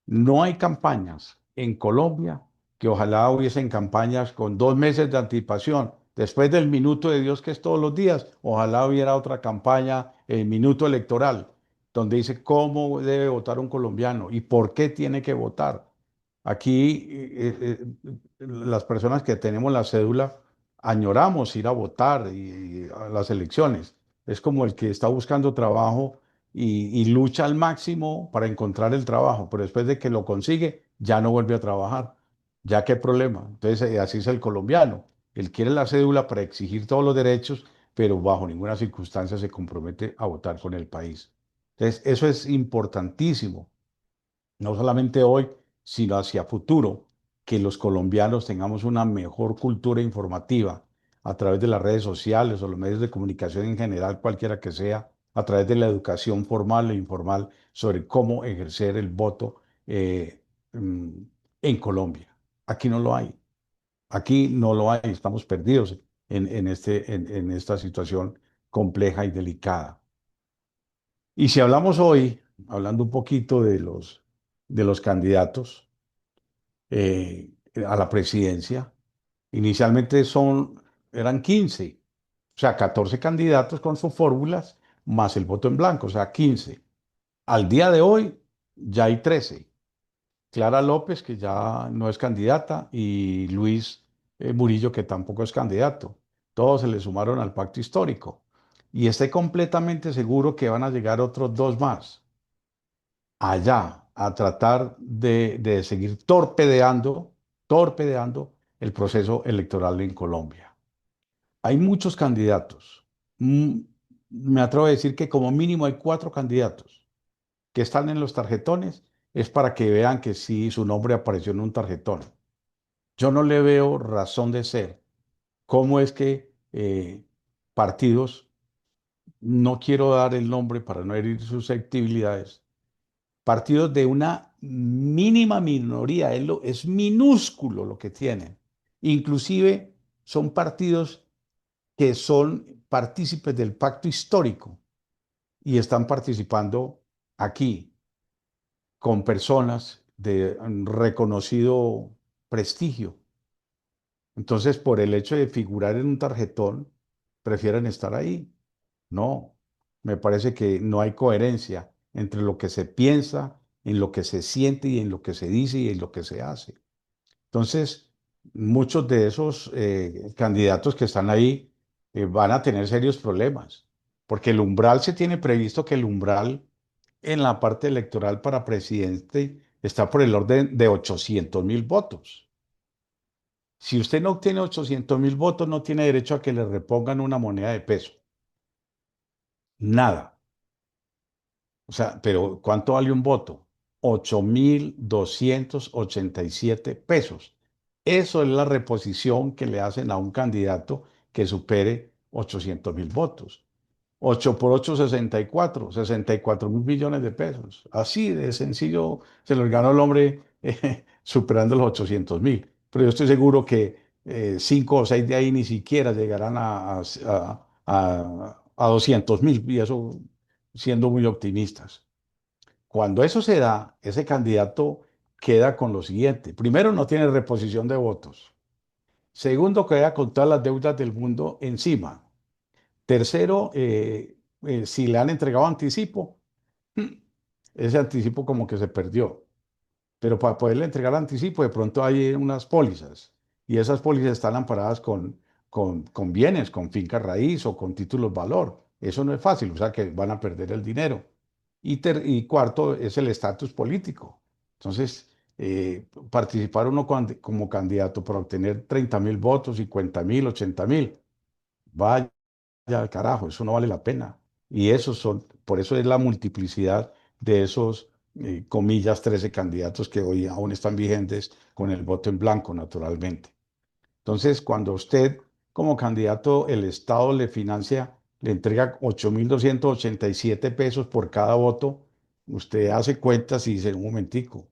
no hay campañas en Colombia, que ojalá hubiesen campañas con 2 meses de anticipación. Después del minuto de Dios, que es todos los días, ojalá hubiera otra campaña, el minuto electoral, donde dice cómo debe votar un colombiano y por qué tiene que votar. Aquí las personas que tenemos la cédula añoramos ir a votar y a las elecciones. Es como el que está buscando trabajo y lucha al máximo para encontrar el trabajo, pero después de que lo consigue, ya no vuelve a trabajar. ¿Ya qué problema? Entonces, así es el colombiano. Él quiere la cédula para exigir todos los derechos, pero bajo ninguna circunstancia se compromete a votar con el país. Entonces, eso es importantísimo, no solamente hoy, sino hacia futuro, que los colombianos tengamos una mejor cultura informativa a través de las redes sociales o los medios de comunicación en general, cualquiera que sea, a través de la educación formal e informal sobre cómo ejercer el voto eh, mm, en Colombia. Aquí no lo hay. Aquí no lo hay. Estamos perdidos en esta situación compleja y delicada. Y si hablamos hoy, hablando un poquito de los candidatos a la presidencia, inicialmente eran 15, o sea, 14 candidatos con sus fórmulas, más el voto en blanco, o sea, 15. Al día de hoy ya hay 13. Clara López, que ya no es candidata, y Luis Murillo, que tampoco es candidato. Todos se le sumaron al pacto histórico. Y estoy completamente seguro que van a llegar otros 2 más allá a tratar de seguir torpedeando el proceso electoral en Colombia. Hay muchos candidatos. Mm, Me atrevo a decir que como mínimo hay 4 candidatos que están en los tarjetones. Es para que vean que sí, su nombre apareció en un tarjetón. Yo no le veo razón de ser. ¿Cómo es que partidos, no quiero dar el nombre para no herir susceptibilidades, partidos de una mínima minoría, es minúsculo lo que tienen? Inclusive son partidos que son partícipes del pacto histórico, y están participando aquí con personas de reconocido prestigio. Entonces, por el hecho de figurar en un tarjetón, prefieren estar ahí. No, me parece que no hay coherencia entre lo que se piensa, en lo que se siente y en lo que se dice y en lo que se hace. Entonces, muchos de esos candidatos que están ahí van a tener serios problemas, porque el umbral se tiene previsto que el umbral en la parte electoral para presidente está por el orden de 800.000 votos. Si usted no obtiene 800.000 votos, no tiene derecho a que le repongan una moneda de peso. Nada. O sea, pero ¿cuánto vale un voto? 8.287 pesos. Eso es la reposición que le hacen a un candidato que supere 800.000 votos. 8 por 8, 64.000 millones de pesos. Así de sencillo se los ganó el hombre superando los 800.000. Pero yo estoy seguro que 5 o 6 de ahí ni siquiera llegarán a 200.000, y eso siendo muy optimistas. Cuando eso se da, ese candidato queda con lo siguiente. Primero, no tiene reposición de votos. Segundo, queda con todas las deudas del mundo encima. Tercero, si le han entregado anticipo, ese anticipo como que se perdió. Pero para poderle entregar anticipo, de pronto hay unas pólizas. Y esas pólizas están amparadas con bienes, con finca raíz o con títulos valor. Eso no es fácil, o sea que van a perder el dinero. Y cuarto es el estatus político. Entonces, participar uno como candidato para obtener 30.000 votos, 50.000, 80.000, vaya al carajo, eso no vale la pena. Y esos son, por eso es la multiplicidad de esos, comillas, 13 candidatos que hoy aún están vigentes con el voto en blanco, naturalmente. Entonces, cuando usted como candidato, el Estado le financia, le entrega 8.287 pesos por cada voto, usted hace cuentas y dice, un momentico,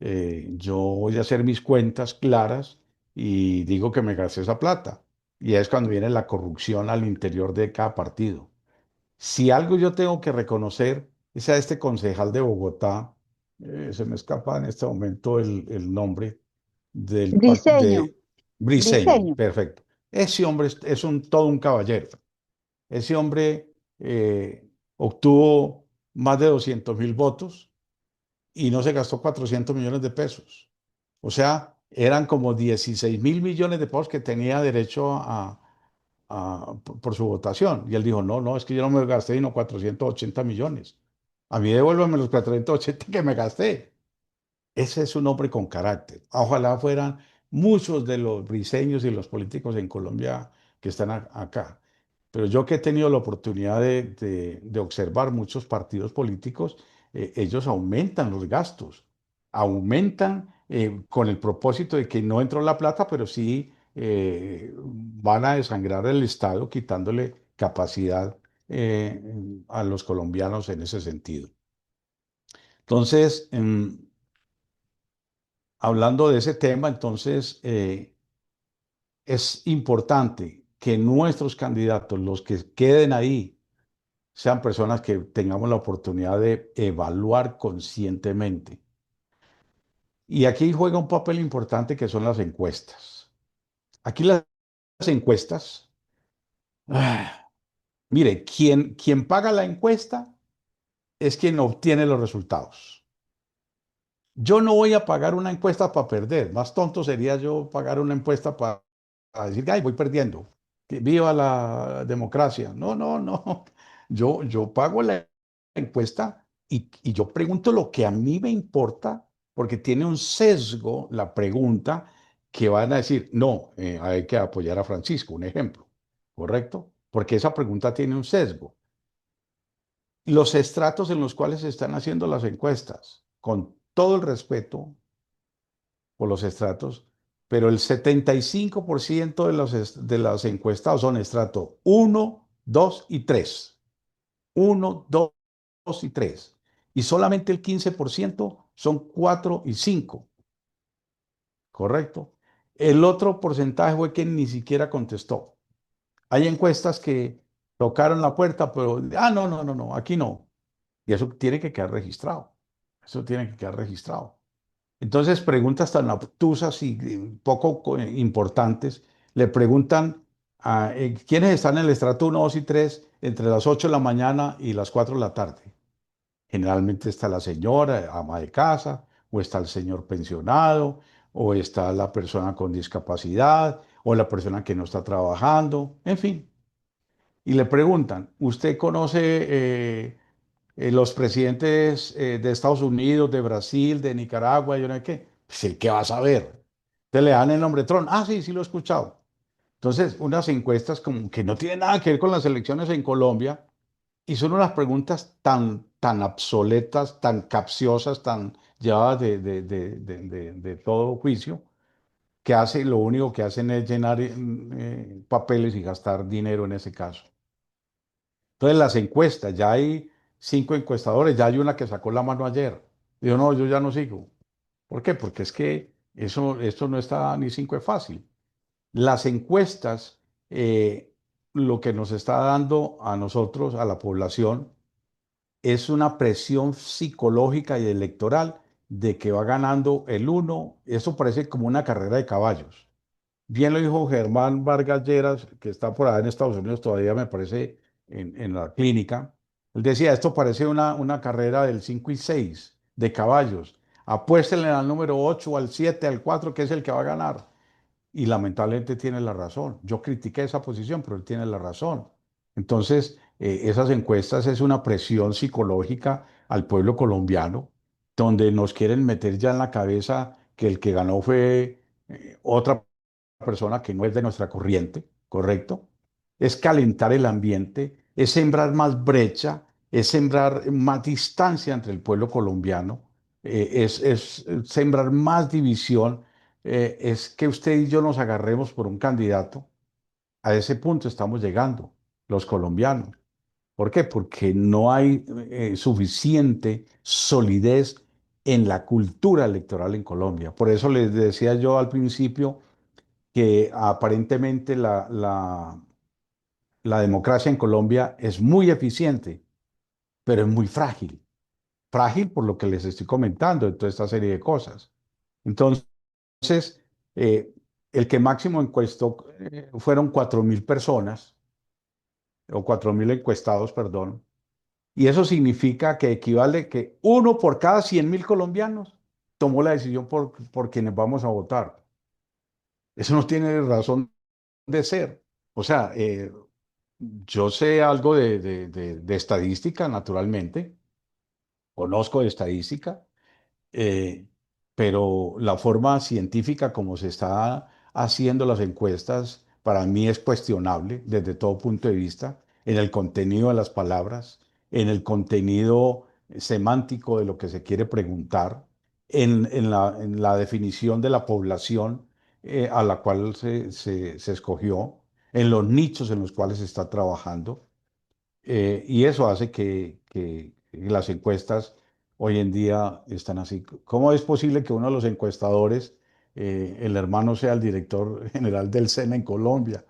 yo voy a hacer mis cuentas claras y digo que me gasté esa plata. Y es cuando viene la corrupción al interior de cada partido. Si algo yo tengo que reconocer es a este concejal de Bogotá, se me escapa en este momento el nombre Briceño, de Briceño, Briceño. perfecto. Ese hombre es todo un caballero. Ese hombre obtuvo más de 200.000 votos y no se gastó 400 millones de pesos. O sea, eran como 16.000 millones de pesos que tenía derecho por su votación. Y él dijo, no, no, es que yo no me gasté sino 480 millones. A mí devuélveme los 480 que me gasté. Ese es un hombre con carácter. Ojalá fueran muchos de los briseños y los políticos en Colombia que están acá. Pero yo que he tenido la oportunidad de observar muchos partidos políticos, ellos aumentan los gastos, aumentan con el propósito de que no entró la plata, pero sí van a desangrar el Estado quitándole capacidad a los colombianos en ese sentido. Entonces, hablando de ese tema, entonces es importante que nuestros candidatos, los que queden ahí, sean personas que tengamos la oportunidad de evaluar conscientemente. Y aquí juega un papel importante que son las encuestas. Aquí las encuestas, ah, mire, quien paga la encuesta es quien obtiene los resultados. Yo no voy a pagar una encuesta para perder. Más tonto sería yo pagar una encuesta para decir, ay, voy perdiendo. Que viva la democracia. No, no, no. Yo pago la encuesta y yo pregunto lo que a mí me importa, porque tiene un sesgo la pregunta que van a decir, no, hay que apoyar a Francisco, un ejemplo, ¿correcto? Porque esa pregunta tiene un sesgo. Los estratos en los cuales se están haciendo las encuestas, con todo el respeto por los estratos, pero el 75% de los encuestados son estrato 1, 2 y 3. 1, 2 y 3. Y solamente el 15% son 4 y 5. ¿Correcto? El otro porcentaje fue que ni siquiera contestó. Hay encuestas que tocaron la puerta, pero, no, no, no, no, aquí no. Y eso tiene que quedar registrado. Eso tiene que quedar registrado. Entonces, preguntas tan obtusas y poco importantes, le preguntan a quiénes están en el estrato 1, 2 y 3 entre las 8 de la mañana y las 4 de la tarde. Generalmente está la señora, ama de casa, o está el señor pensionado, o está la persona con discapacidad, o la persona que no está trabajando, en fin. Y le preguntan, ¿usted conoce los presidentes de Estados Unidos, de Brasil, de Nicaragua, yo no sé qué? Pues el que va a saber. Te le dan el nombre Trump. Ah, sí, sí lo he escuchado. Entonces, unas encuestas como que no tienen nada que ver con las elecciones en Colombia y son unas preguntas tan obsoletas, tan capciosas, tan llevadas de todo juicio, que lo único que hacen es llenar papeles y gastar dinero en ese caso. Entonces, las encuestas, ya hay 5 encuestadores, ya hay una que sacó la mano ayer. Dijo, no, yo ya no sigo. ¿Por qué? Porque es que esto no está ni 5 es fácil. Las encuestas, lo que nos está dando a nosotros, a la población, es una presión psicológica y electoral de que va ganando el uno. Eso parece como una carrera de caballos. Bien lo dijo Germán Vargas Lleras, que está por allá en Estados Unidos, todavía me parece en la clínica. Él decía, esto parece una carrera del 5 y 6 de caballos. Apuéstenle al número 8, al 7, al 4, que es el que va a ganar. Y lamentablemente tiene la razón. Yo critiqué esa posición, pero él tiene la razón. Entonces, esas encuestas es una presión psicológica al pueblo colombiano, donde nos quieren meter ya en la cabeza que el que ganó fue otra persona que no es de nuestra corriente, ¿correcto? Es calentar el ambiente, es sembrar más brecha, es sembrar más distancia entre el pueblo colombiano, es sembrar más división, es que usted y yo nos agarremos por un candidato. A ese punto estamos llegando, los colombianos. ¿Por qué? Porque no hay suficiente solidez en la cultura electoral en Colombia. Por eso les decía yo al principio que aparentemente la democracia en Colombia es muy eficiente, pero es muy frágil. Frágil por lo que les estoy comentando, de toda esta serie de cosas. Entonces, eh, el que máximo encuestó fueron 4.000 personas, o 4.000 encuestados, perdón, y eso significa que equivale que uno por cada 100.000 colombianos tomó la decisión por quienes vamos a votar. Eso no tiene razón de ser. O sea, yo sé algo de estadística, naturalmente, conozco de estadística, eh, pero la forma científica como se está haciendo las encuestas para mí es cuestionable desde todo punto de vista, en el contenido de las palabras, en el contenido semántico de lo que se quiere preguntar, en la definición de la población a la cual se escogió, en los nichos en los cuales se está trabajando. Y eso hace que las encuestas hoy en día están así. ¿Cómo es posible que uno de los encuestadores, el hermano, sea el director general del SENA en Colombia?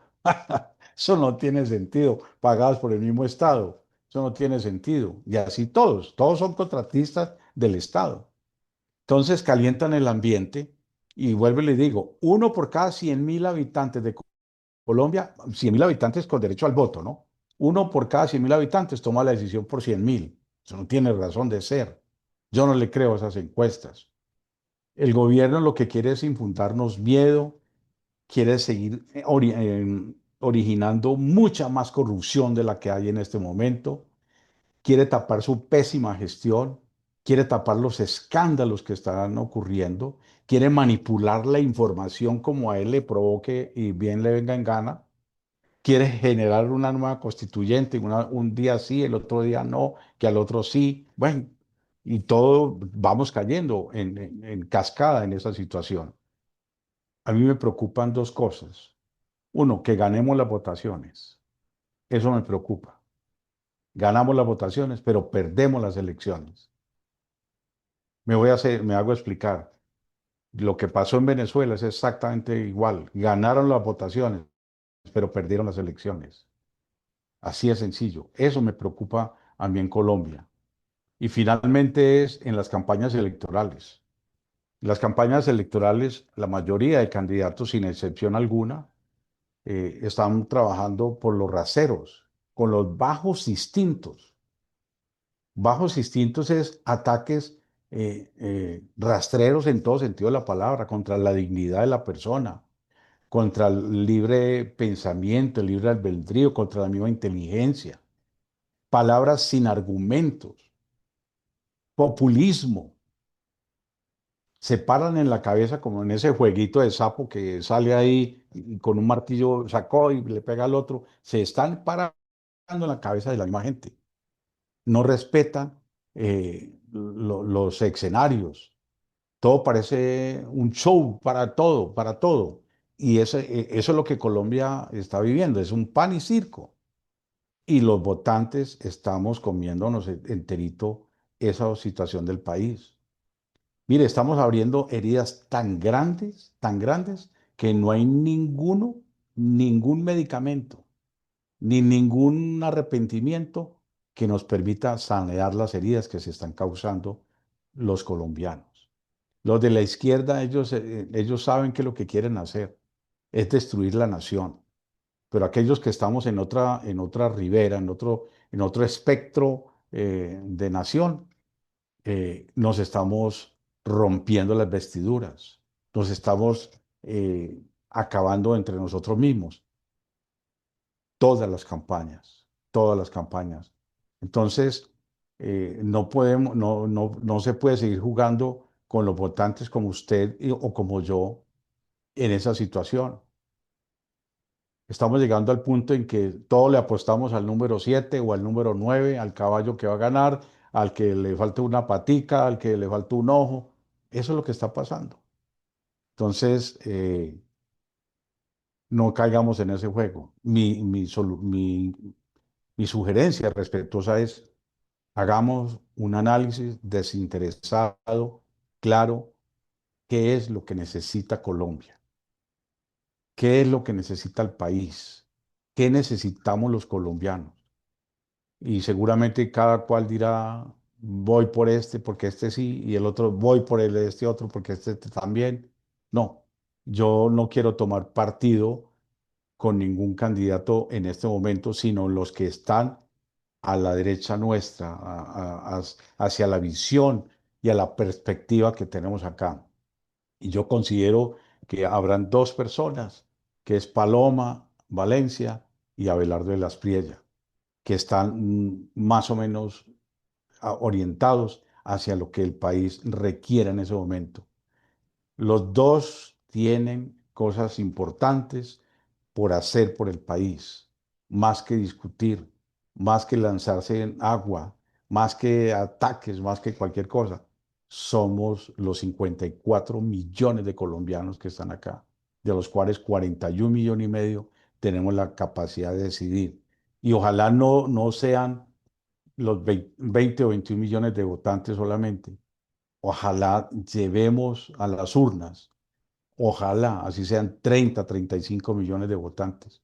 Eso no tiene sentido, pagados por el mismo Estado. Eso no tiene sentido. Y así todos son contratistas del Estado. Entonces calientan el ambiente y vuelvo y le digo, uno por cada 100.000 habitantes de Colombia, 100.000 habitantes con derecho al voto, ¿no? Uno por cada 100.000 habitantes toma la decisión por 100.000. Eso no tiene razón de ser. Yo no le creo a esas encuestas. El gobierno lo que quiere es infundarnos miedo, quiere seguir originando mucha más corrupción de la que hay en este momento, quiere tapar su pésima gestión, quiere tapar los escándalos que están ocurriendo, quiere manipular la información como a él le provoque y bien le venga en gana, quiere generar una nueva constituyente, un día sí, el otro día no, que al otro sí. Bueno, y todo vamos cayendo en cascada en esa situación. A mí me preocupan dos cosas. Uno, que ganemos las votaciones. Eso me preocupa. Ganamos las votaciones, pero perdemos las elecciones. Me hago explicar. Lo que pasó en Venezuela es exactamente igual. Ganaron las votaciones, pero perdieron las elecciones. Así de sencillo. Eso me preocupa a mí en Colombia. Y finalmente es en las campañas electorales. En las campañas electorales, la mayoría de candidatos, sin excepción alguna, están trabajando por los raseros, con los bajos instintos. Bajos instintos es ataques rastreros en todo sentido de la palabra, contra la dignidad de la persona, contra el libre pensamiento, el libre albedrío, contra la misma inteligencia. Palabras sin argumentos, populismo. Se paran en la cabeza como en ese jueguito de sapo que sale ahí y con un martillo sacó y le pega al otro. Se están parando en la cabeza de la misma gente. No respetan los escenarios. Todo parece un show para todo, para todo. Y eso es lo que Colombia está viviendo, es un pan y circo. Y los votantes estamos comiéndonos enterito esa situación del país. Mire, estamos abriendo heridas tan grandes, que no hay ningún medicamento, ni ningún arrepentimiento que nos permita sanear las heridas que se están causando los colombianos. Los de la izquierda, ellos saben que lo que quieren hacer es destruir la nación, pero aquellos que estamos en otra ribera, en otro espectro de nación, nos estamos rompiendo las vestiduras, nos estamos acabando entre nosotros mismos. Todas las campañas. Entonces, no podemos, no se puede seguir jugando con los votantes como usted o como yo en esa situación. Estamos llegando al punto en que todo le apostamos al número 7 o al número 9, al caballo que va a ganar, al que le falta una patica, al que le falta un ojo. Eso es lo que está pasando. Entonces, no caigamos en ese juego. Mi sugerencia respetuosa es: hagamos un análisis desinteresado, claro, qué es lo que necesita Colombia, qué es lo que necesita el país, qué necesitamos los colombianos. Y seguramente cada cual dirá, voy por este porque este sí, y el otro voy por este otro porque este también. No, yo no quiero tomar partido con ningún candidato en este momento, sino los que están a la derecha nuestra, hacia la visión y a la perspectiva que tenemos acá. Y yo considero que habrán dos personas, que es Paloma Valencia y Abelardo de las Priella, que están más o menos orientados hacia lo que el país requiere en ese momento. Los dos tienen cosas importantes por hacer por el país, más que discutir, más que lanzarse en agua, más que ataques, más que cualquier cosa. Somos los 54 millones de colombianos que están acá, de los cuales 41 millones y medio tenemos la capacidad de decidir. Y ojalá no sean los 20 o 21 millones de votantes solamente. Ojalá llevemos a las urnas, ojalá así sean 30, 35 millones de votantes.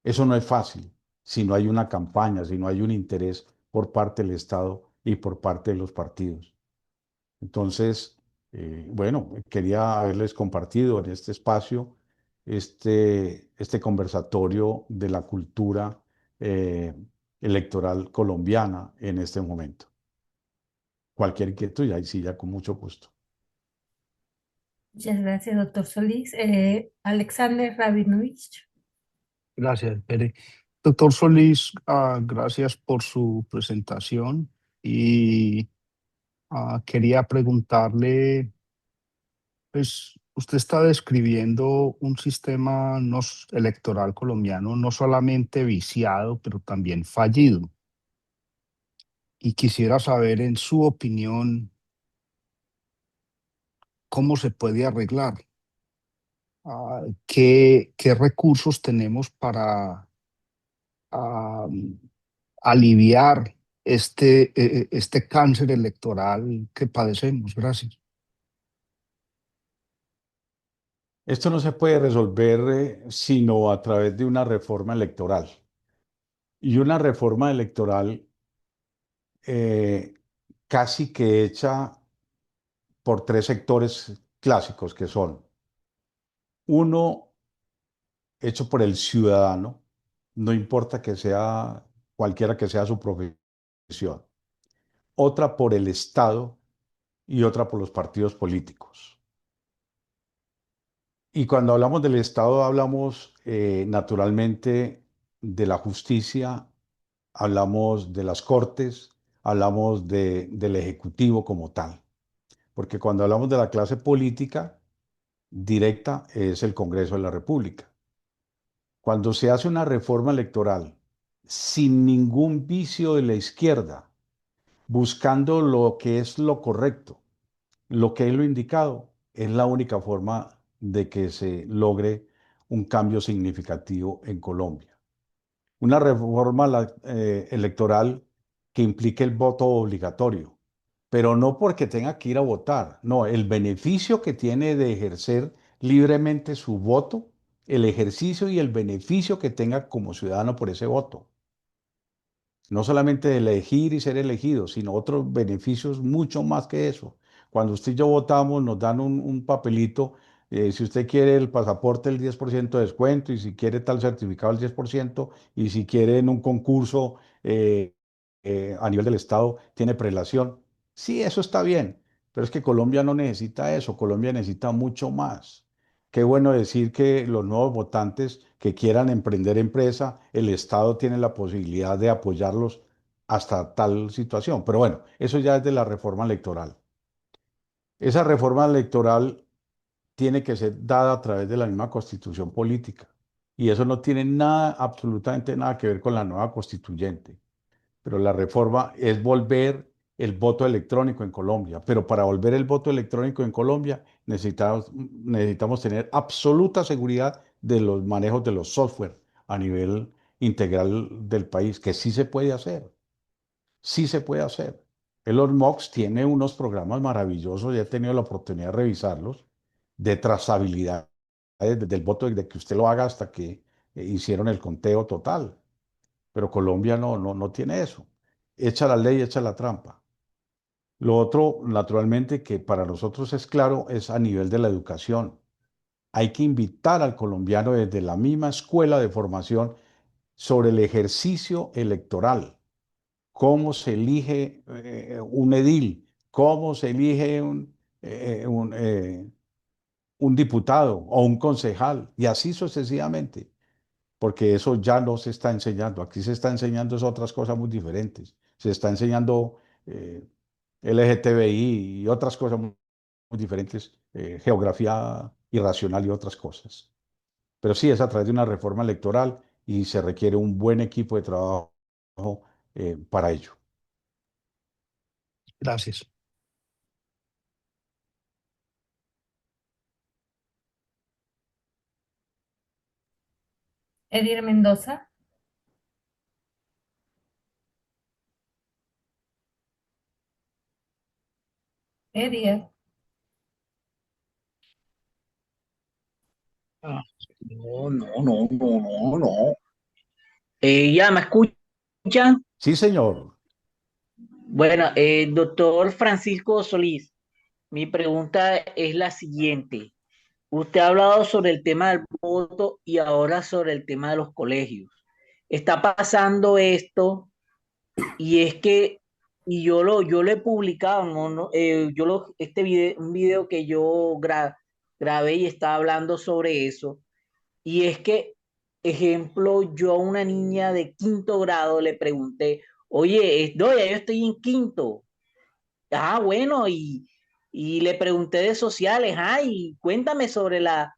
Eso no es fácil si no hay una campaña, si no hay un interés por parte del Estado y por parte de los partidos. Entonces, bueno, quería haberles compartido en este espacio este conversatorio de la cultura eh, electoral colombiana en este momento. Cualquier inquietud, y ahí sí, ya con mucho gusto. Muchas gracias, doctor Solís. Alexander Rabinovich. Gracias, Pere. Doctor Solís, gracias por su presentación y quería preguntarle, pues usted está describiendo un sistema electoral colombiano no solamente viciado, pero también fallido. Y quisiera saber, en su opinión, cómo se puede arreglar. ¿Qué recursos tenemos para ah, aliviar este cáncer electoral que padecemos? Gracias. Esto no se puede resolver sino a través de una reforma electoral. y una reforma electoral eh, casi que hecha por tres sectores clásicos que son: uno, hecho por el ciudadano, no importa que sea cualquiera que sea su profesión; otra por el Estado y otra por los partidos políticos. Y cuando hablamos del Estado hablamos naturalmente de la justicia, hablamos de las cortes, hablamos del Ejecutivo como tal. Porque cuando hablamos de la clase política directa es el Congreso de la República. Cuando se hace una reforma electoral sin ningún vicio de la izquierda, buscando lo que es lo correcto, lo que es lo indicado, es la única forma de que se logre un cambio significativo en Colombia. Una reforma electoral que implique el voto obligatorio, pero no porque tenga que ir a votar, no, el beneficio que tiene de ejercer libremente su voto, el ejercicio y el beneficio que tenga como ciudadano por ese voto. No solamente de elegir y ser elegido, sino otros beneficios mucho más que eso. Cuando usted y yo votamos, nos dan un papelito, si usted quiere el pasaporte, el 10% de descuento, y si quiere tal certificado, el 10%, y si quiere en un concurso a nivel del Estado, tiene prelación. Sí, eso está bien, pero es que Colombia no necesita eso, Colombia necesita mucho más. Qué bueno decir que los nuevos votantes que quieran emprender empresa, el Estado tiene la posibilidad de apoyarlos hasta tal situación. Pero bueno, eso ya es de la reforma electoral. Esa reforma electoral tiene que ser dada a través de la misma constitución política. Y eso no tiene nada, absolutamente nada que ver con la nueva constituyente. Pero la reforma es volver el voto electrónico en Colombia. Pero para volver el voto electrónico en Colombia necesitamos tener absoluta seguridad de los manejos de los software a nivel integral del país, que sí se puede hacer, sí se puede hacer. Elon Musk tiene unos programas maravillosos, ya he tenido la oportunidad de revisarlos, de trazabilidad desde el voto, desde que usted lo haga hasta que hicieron el conteo total. Pero Colombia no tiene eso. Echa la ley, echa la trampa. Lo otro, naturalmente, que para nosotros es claro, es a nivel de la educación. Hay que invitar al colombiano desde la misma escuela de formación sobre el ejercicio electoral, cómo se elige un edil, cómo se elige un diputado o un concejal, y así sucesivamente, porque eso ya no se está enseñando. Aquí se está enseñando es otras cosas muy diferentes. Se está enseñando eh, LGTBI y otras cosas muy diferentes, geografía irracional y otras cosas. Pero sí es a través de una reforma electoral y se requiere un buen equipo de trabajo para ello. Gracias. Edir Mendoza. Edir. Ah, no, no, no, no, no, no. ¿Ya me escuchan? Sí, señor. Bueno, doctor Francisco Solís, mi pregunta es la siguiente. Usted ha hablado sobre el tema del voto y ahora sobre el tema de los colegios. Está pasando esto y es que, y yo lo he publicado, un video que yo grabé y estaba hablando sobre eso. Y es que, ejemplo, yo a una niña de quinto grado le pregunté, oye, no, ya yo estoy en quinto. Ah, bueno, y le pregunté de sociales, y cuéntame sobre la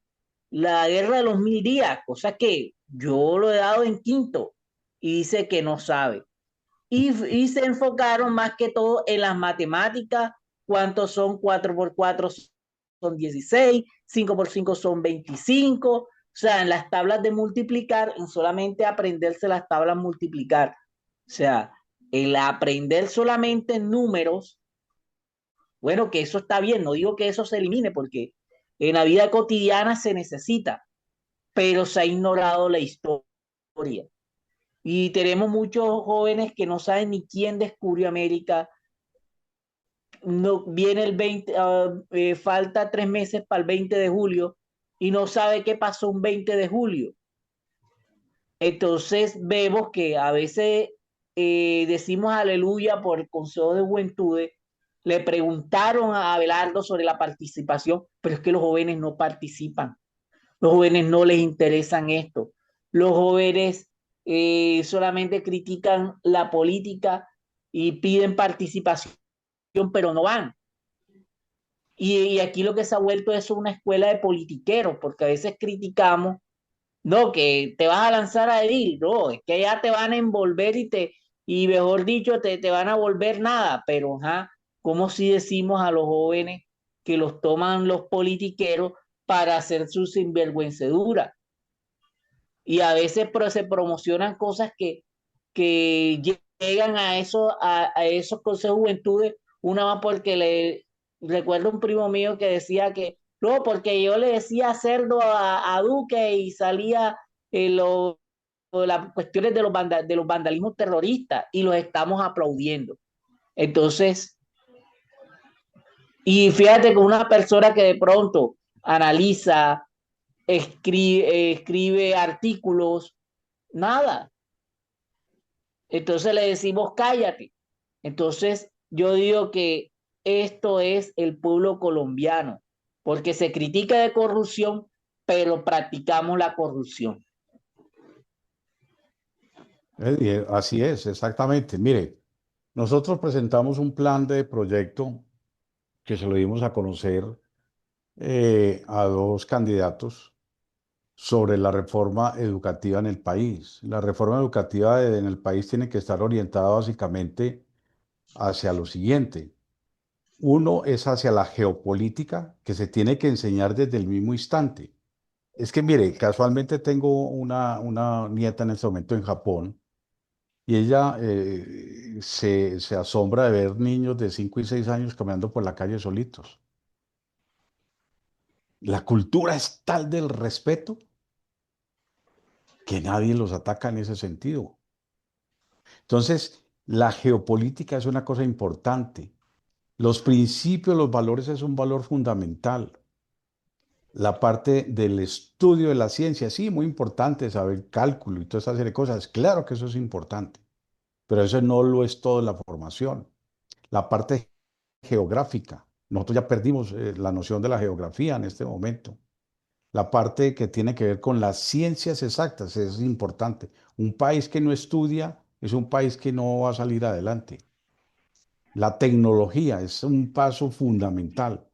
guerra de los 1000 días, cosa que yo lo he dado en quinto, y dice que no sabe. Y se enfocaron más que todo en las matemáticas, cuántos son 4 por 4 son 16, 5 por 5 son 25, o sea, en las tablas de multiplicar, en solamente aprenderse las tablas multiplicar. O sea, el aprender solamente números, bueno, que eso está bien, no digo que eso se elimine porque en la vida cotidiana se necesita, pero se ha ignorado la historia. Y tenemos muchos jóvenes que no saben ni quién descubrió América. No, viene el 20, falta 3 meses para el 20 de julio y no sabe qué pasó un 20 de julio. Entonces vemos que a veces decimos aleluya por el Consejo de Juventud. Le preguntaron a Abelardo sobre la participación, pero es que los jóvenes no participan. Los jóvenes no les interesan esto. Los jóvenes solamente critican la política y piden participación, pero no van. Y aquí lo que se ha vuelto es una escuela de politiqueros, porque a veces criticamos, no, que te vas a lanzar a edil, no, es que ya te van a envolver y mejor dicho, te van a volver nada, pero ajá, como si decimos a los jóvenes que los toman los politiqueros para hacer su sinvergüencedura. Y a veces se promocionan cosas que llegan a esos consejos de juventudes, una más porque recuerdo un primo mío que decía que, no, porque yo le decía cerdo a Duque y salía las cuestiones de de los vandalismos terroristas y los estamos aplaudiendo. Entonces, y fíjate que una persona que de pronto analiza, escribe artículos, nada. Entonces le decimos cállate. Entonces yo digo que esto es el pueblo colombiano, porque se critica de corrupción, pero practicamos la corrupción. Así es, exactamente. Mire, nosotros presentamos un plan de proyecto que se lo dimos a conocer a dos candidatos sobre la reforma educativa en el país. La reforma educativa en el país tiene que estar orientada básicamente hacia lo siguiente. Uno es hacia la geopolítica, que se tiene que enseñar desde el mismo instante. Es que, mire, casualmente tengo una nieta en este momento en Japón y ella se asombra de ver niños de 5 y 6 años caminando por la calle solitos. La cultura es tal del respeto que nadie los ataca en ese sentido. Entonces, la geopolítica es una cosa importante. Los principios, los valores es un valor fundamental. La parte del estudio de la ciencia, sí, muy importante, saber cálculo y toda esa serie de cosas. Claro que eso es importante, pero eso no lo es todo en la formación. La parte geográfica, nosotros ya perdimos la noción de la geografía en este momento. La parte que tiene que ver con las ciencias exactas es importante. Un país que no estudia es un país que no va a salir adelante. La tecnología es un paso fundamental.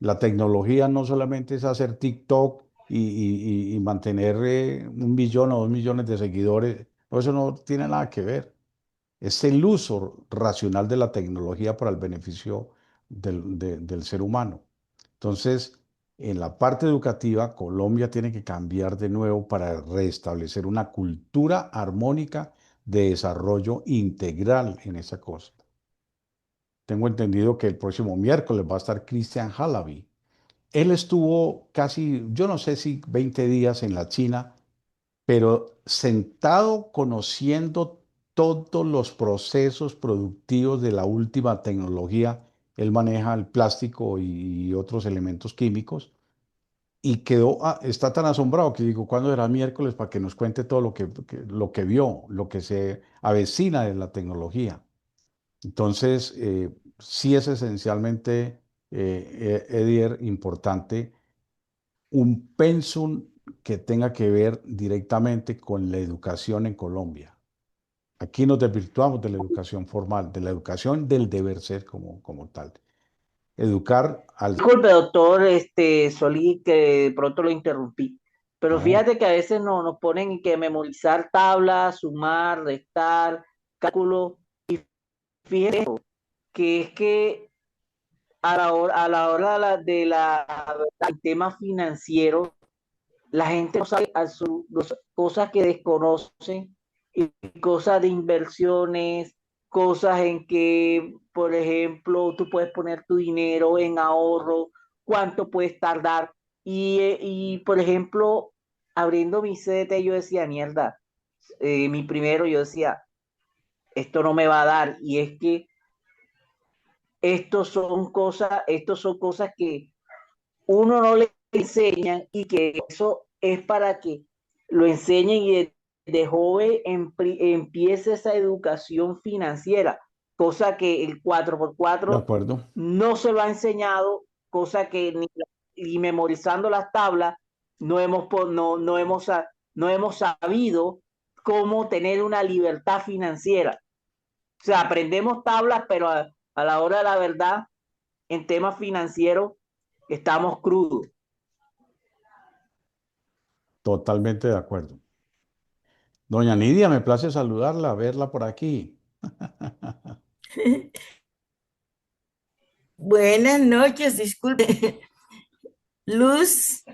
La tecnología no solamente es hacer TikTok y mantener 1 millón o 2 millones de seguidores. No, eso no tiene nada que ver. Es el uso racional de la tecnología para el beneficio del ser humano. Entonces, en la parte educativa, Colombia tiene que cambiar de nuevo para restablecer una cultura armónica de desarrollo integral en esa cosa. Tengo entendido que el próximo miércoles va a estar Christian Halaby. Él estuvo casi, yo no sé si 20 días en la China, pero sentado conociendo todos los procesos productivos de la última tecnología. Él maneja el plástico y otros elementos químicos y quedó, está tan asombrado que digo, ¿cuándo será miércoles para que nos cuente todo lo que vio, lo que se avecina de la tecnología? Entonces, sí es esencialmente, Edier, importante un pensum que tenga que ver directamente con la educación en Colombia. Aquí nos desvirtuamos de la educación formal, de la educación del deber ser como tal. Educar al... Disculpe, doctor Solí, que de pronto lo interrumpí, pero No, fíjate que a veces nos ponen que memorizar tablas, sumar, restar, cálculo. Fíjate que es que a la hora del tema financiero, la gente no sabe cosas que desconocen y cosas de inversiones, cosas en que, por ejemplo, tú puedes poner tu dinero en ahorro, cuánto puedes tardar. Por ejemplo, abriendo mi CDT, yo decía, mierda, mi primero, yo decía, esto no me va a dar. Y es que estos son cosas que uno no le enseñan y que eso es para que lo enseñen y de joven empiece esa educación financiera, cosa que el cuatro por De cuatro acuerdo. no se lo ha enseñado, cosa que ni memorizando las tablas no hemos sabido cómo tener una libertad financiera. O sea, aprendemos tablas, pero a la hora de la verdad, en temas financieros, estamos crudos. Totalmente de acuerdo. Doña Nidia, me place saludarla, verla por aquí. Buenas noches, disculpe. Luz,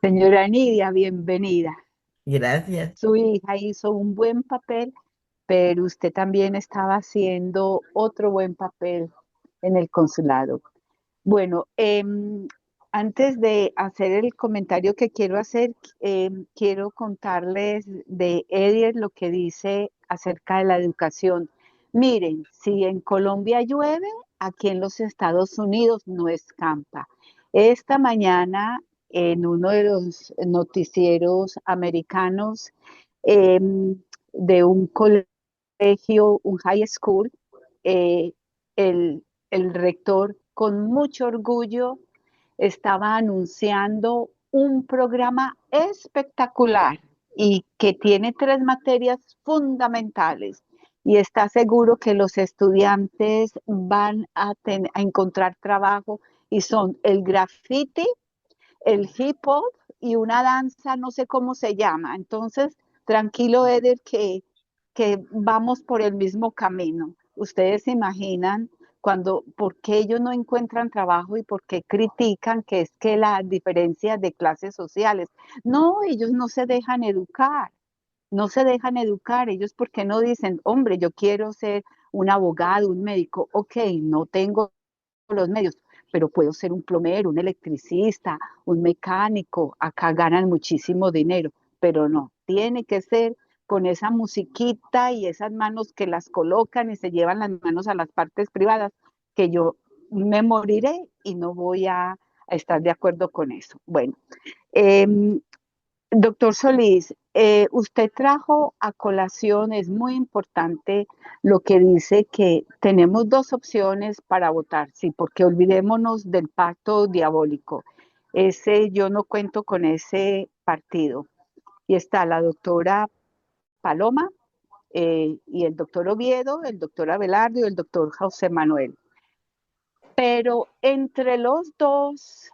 Señora Nidia, bienvenida. gracias. Su hija hizo un buen papel, pero usted también estaba haciendo otro buen papel en el consulado. Bueno, antes de hacer el comentario que quiero hacer, quiero contarles de Edier lo que dice acerca de la educación. Miren, si en Colombia llueve, aquí en los Estados Unidos no escampa. Esta mañana, en uno de los noticieros americanos de un colegio, un high school, eh, el, el rector con mucho orgullo estaba anunciando un programa espectacular y que tiene 3 materias fundamentales y está seguro que los estudiantes van a encontrar trabajo y son el graffiti, el hip hop y una danza, no sé cómo se llama. Entonces, tranquilo, Eder, que vamos por el mismo camino. Ustedes se imaginan por qué ellos no encuentran trabajo y por qué critican que es que la diferencia de clases sociales. No, ellos no se dejan educar, no se dejan educar. Ellos porque no dicen, hombre, yo quiero ser un abogado, un médico. Ok, no tengo los medios, pero puedo ser un plomero, un electricista, un mecánico, acá ganan muchísimo dinero, pero no, tiene que ser con esa musiquita y esas manos que las colocan y se llevan las manos a las partes privadas, que yo me moriré y no voy a estar de acuerdo con eso. Bueno, eh, doctor Solís, usted trajo a colación, es muy importante lo que dice que tenemos 2 opciones para votar, sí, porque olvidémonos del pacto diabólico. Ese, yo no cuento con ese partido. Y está la doctora Paloma y el doctor Oviedo, el doctor Abelardo y el doctor José Manuel. Pero entre los dos,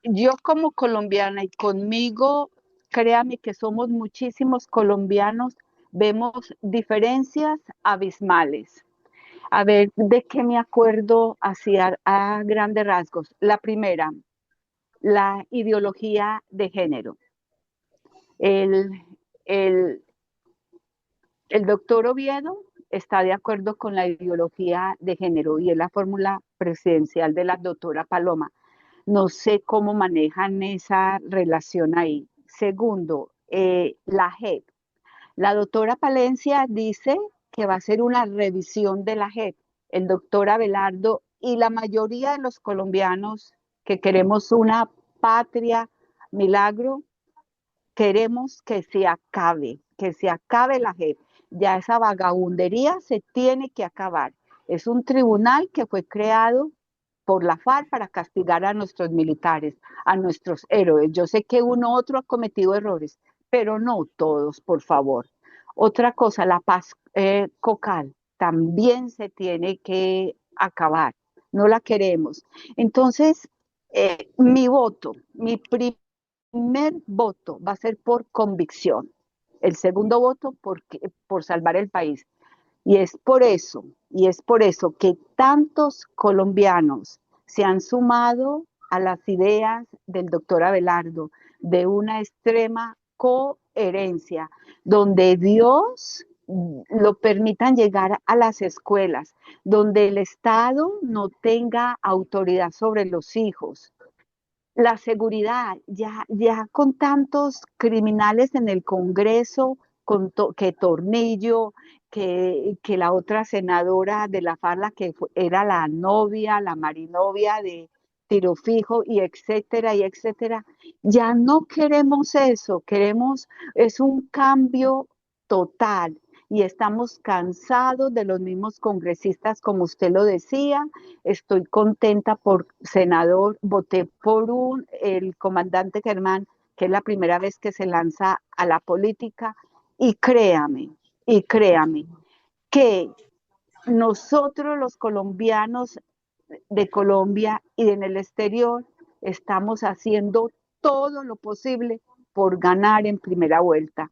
yo como colombiana y conmigo, créame que somos muchísimos colombianos, vemos diferencias abismales. A ver, ¿de qué me acuerdo hacia a grandes rasgos? La primera, la ideología de género. El, el, el doctor Oviedo está de acuerdo con la ideología de género y es la fórmula presidencial de la doctora Paloma. No sé cómo manejan esa relación ahí. Segundo, la JEP. La doctora Palencia dice que va a hacer una revisión de la JEP. El doctor Abelardo y la mayoría de los colombianos que queremos una patria milagro, queremos que se acabe la JEP. Ya esa vagabundería se tiene que acabar. Es un tribunal que fue creado por la FARC para castigar a nuestros militares, a nuestros héroes. Yo sé que uno otro ha cometido errores, pero no todos, por favor. Otra cosa, la paz cocal también se tiene que acabar. No la queremos. Entonces, mi primer voto va a ser por convicción. El segundo voto por salvar el país. Y es por eso que tantos colombianos se han sumado a las ideas del doctor Abelardo de una extrema coherencia, donde Dios lo permitan llegar a las escuelas, donde el Estado no tenga autoridad sobre los hijos, la seguridad, ya con tantos criminales en el Congreso, que Tornillo, que la otra senadora de la Farla, era la novia, la marinovia de Tiro Fijo, y etcétera, ya no queremos eso, es un cambio total. Y estamos cansados de los mismos congresistas, como usted lo decía. Estoy contenta por senador, voté por el comandante Germán, que es la primera vez que se lanza a la política, y créame, que nosotros los colombianos de Colombia y en el exterior estamos haciendo todo lo posible por ganar en primera vuelta.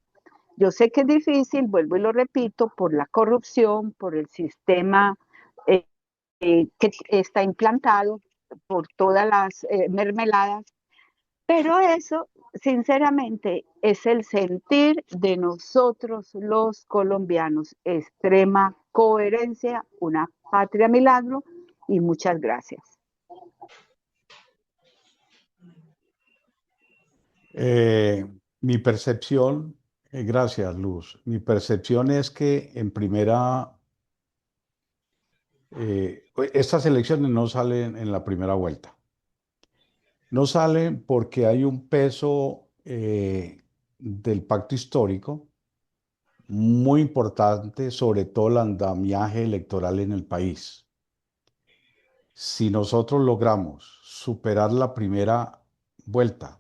Yo sé que es difícil, vuelvo y lo repito, por la corrupción, por el sistema que está implantado, por todas las mermeladas, pero eso, sinceramente, es el sentir de nosotros los colombianos. Extrema coherencia, una patria milagro, y muchas gracias. Mi percepción, gracias Luz, mi percepción es que en primera, estas elecciones no salen en la primera vuelta. No salen porque hay un peso del pacto histórico muy importante, sobre todo el andamiaje electoral en el país. Si nosotros logramos superar la primera vuelta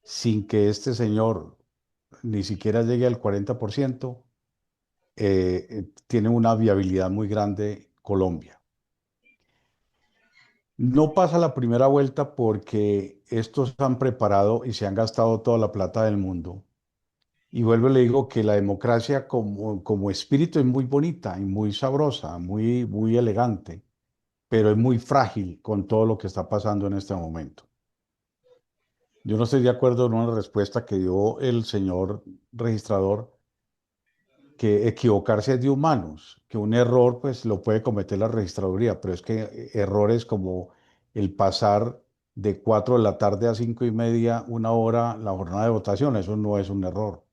sin que este señor ni siquiera llegue al 40%, tiene una viabilidad muy grande Colombia. No pasa la primera vuelta porque estos han preparado y se han gastado toda la plata del mundo. Y vuelvo y le digo que la democracia como espíritu es muy bonita y muy sabrosa, muy elegante, pero es muy frágil con todo lo que está pasando en este momento. Yo no estoy de acuerdo en una respuesta que dio el señor registrador, que equivocarse es de humanos, que un error pues lo puede cometer la registraduría, pero es que errores como el pasar de 4 de la tarde a 5:30, una hora, la jornada de votación, eso no es un error,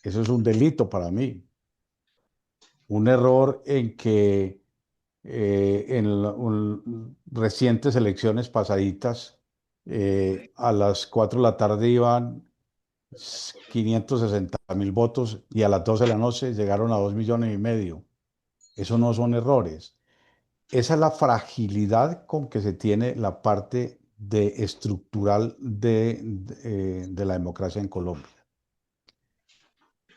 eso es un delito para mí. Un error en que recientes elecciones pasaditas, a las 4 de la tarde iban 560.000 votos y a las 12 de la noche llegaron a 2,5 millones. Eso no son errores. Esa es la fragilidad con que se tiene la parte estructural de la democracia en Colombia.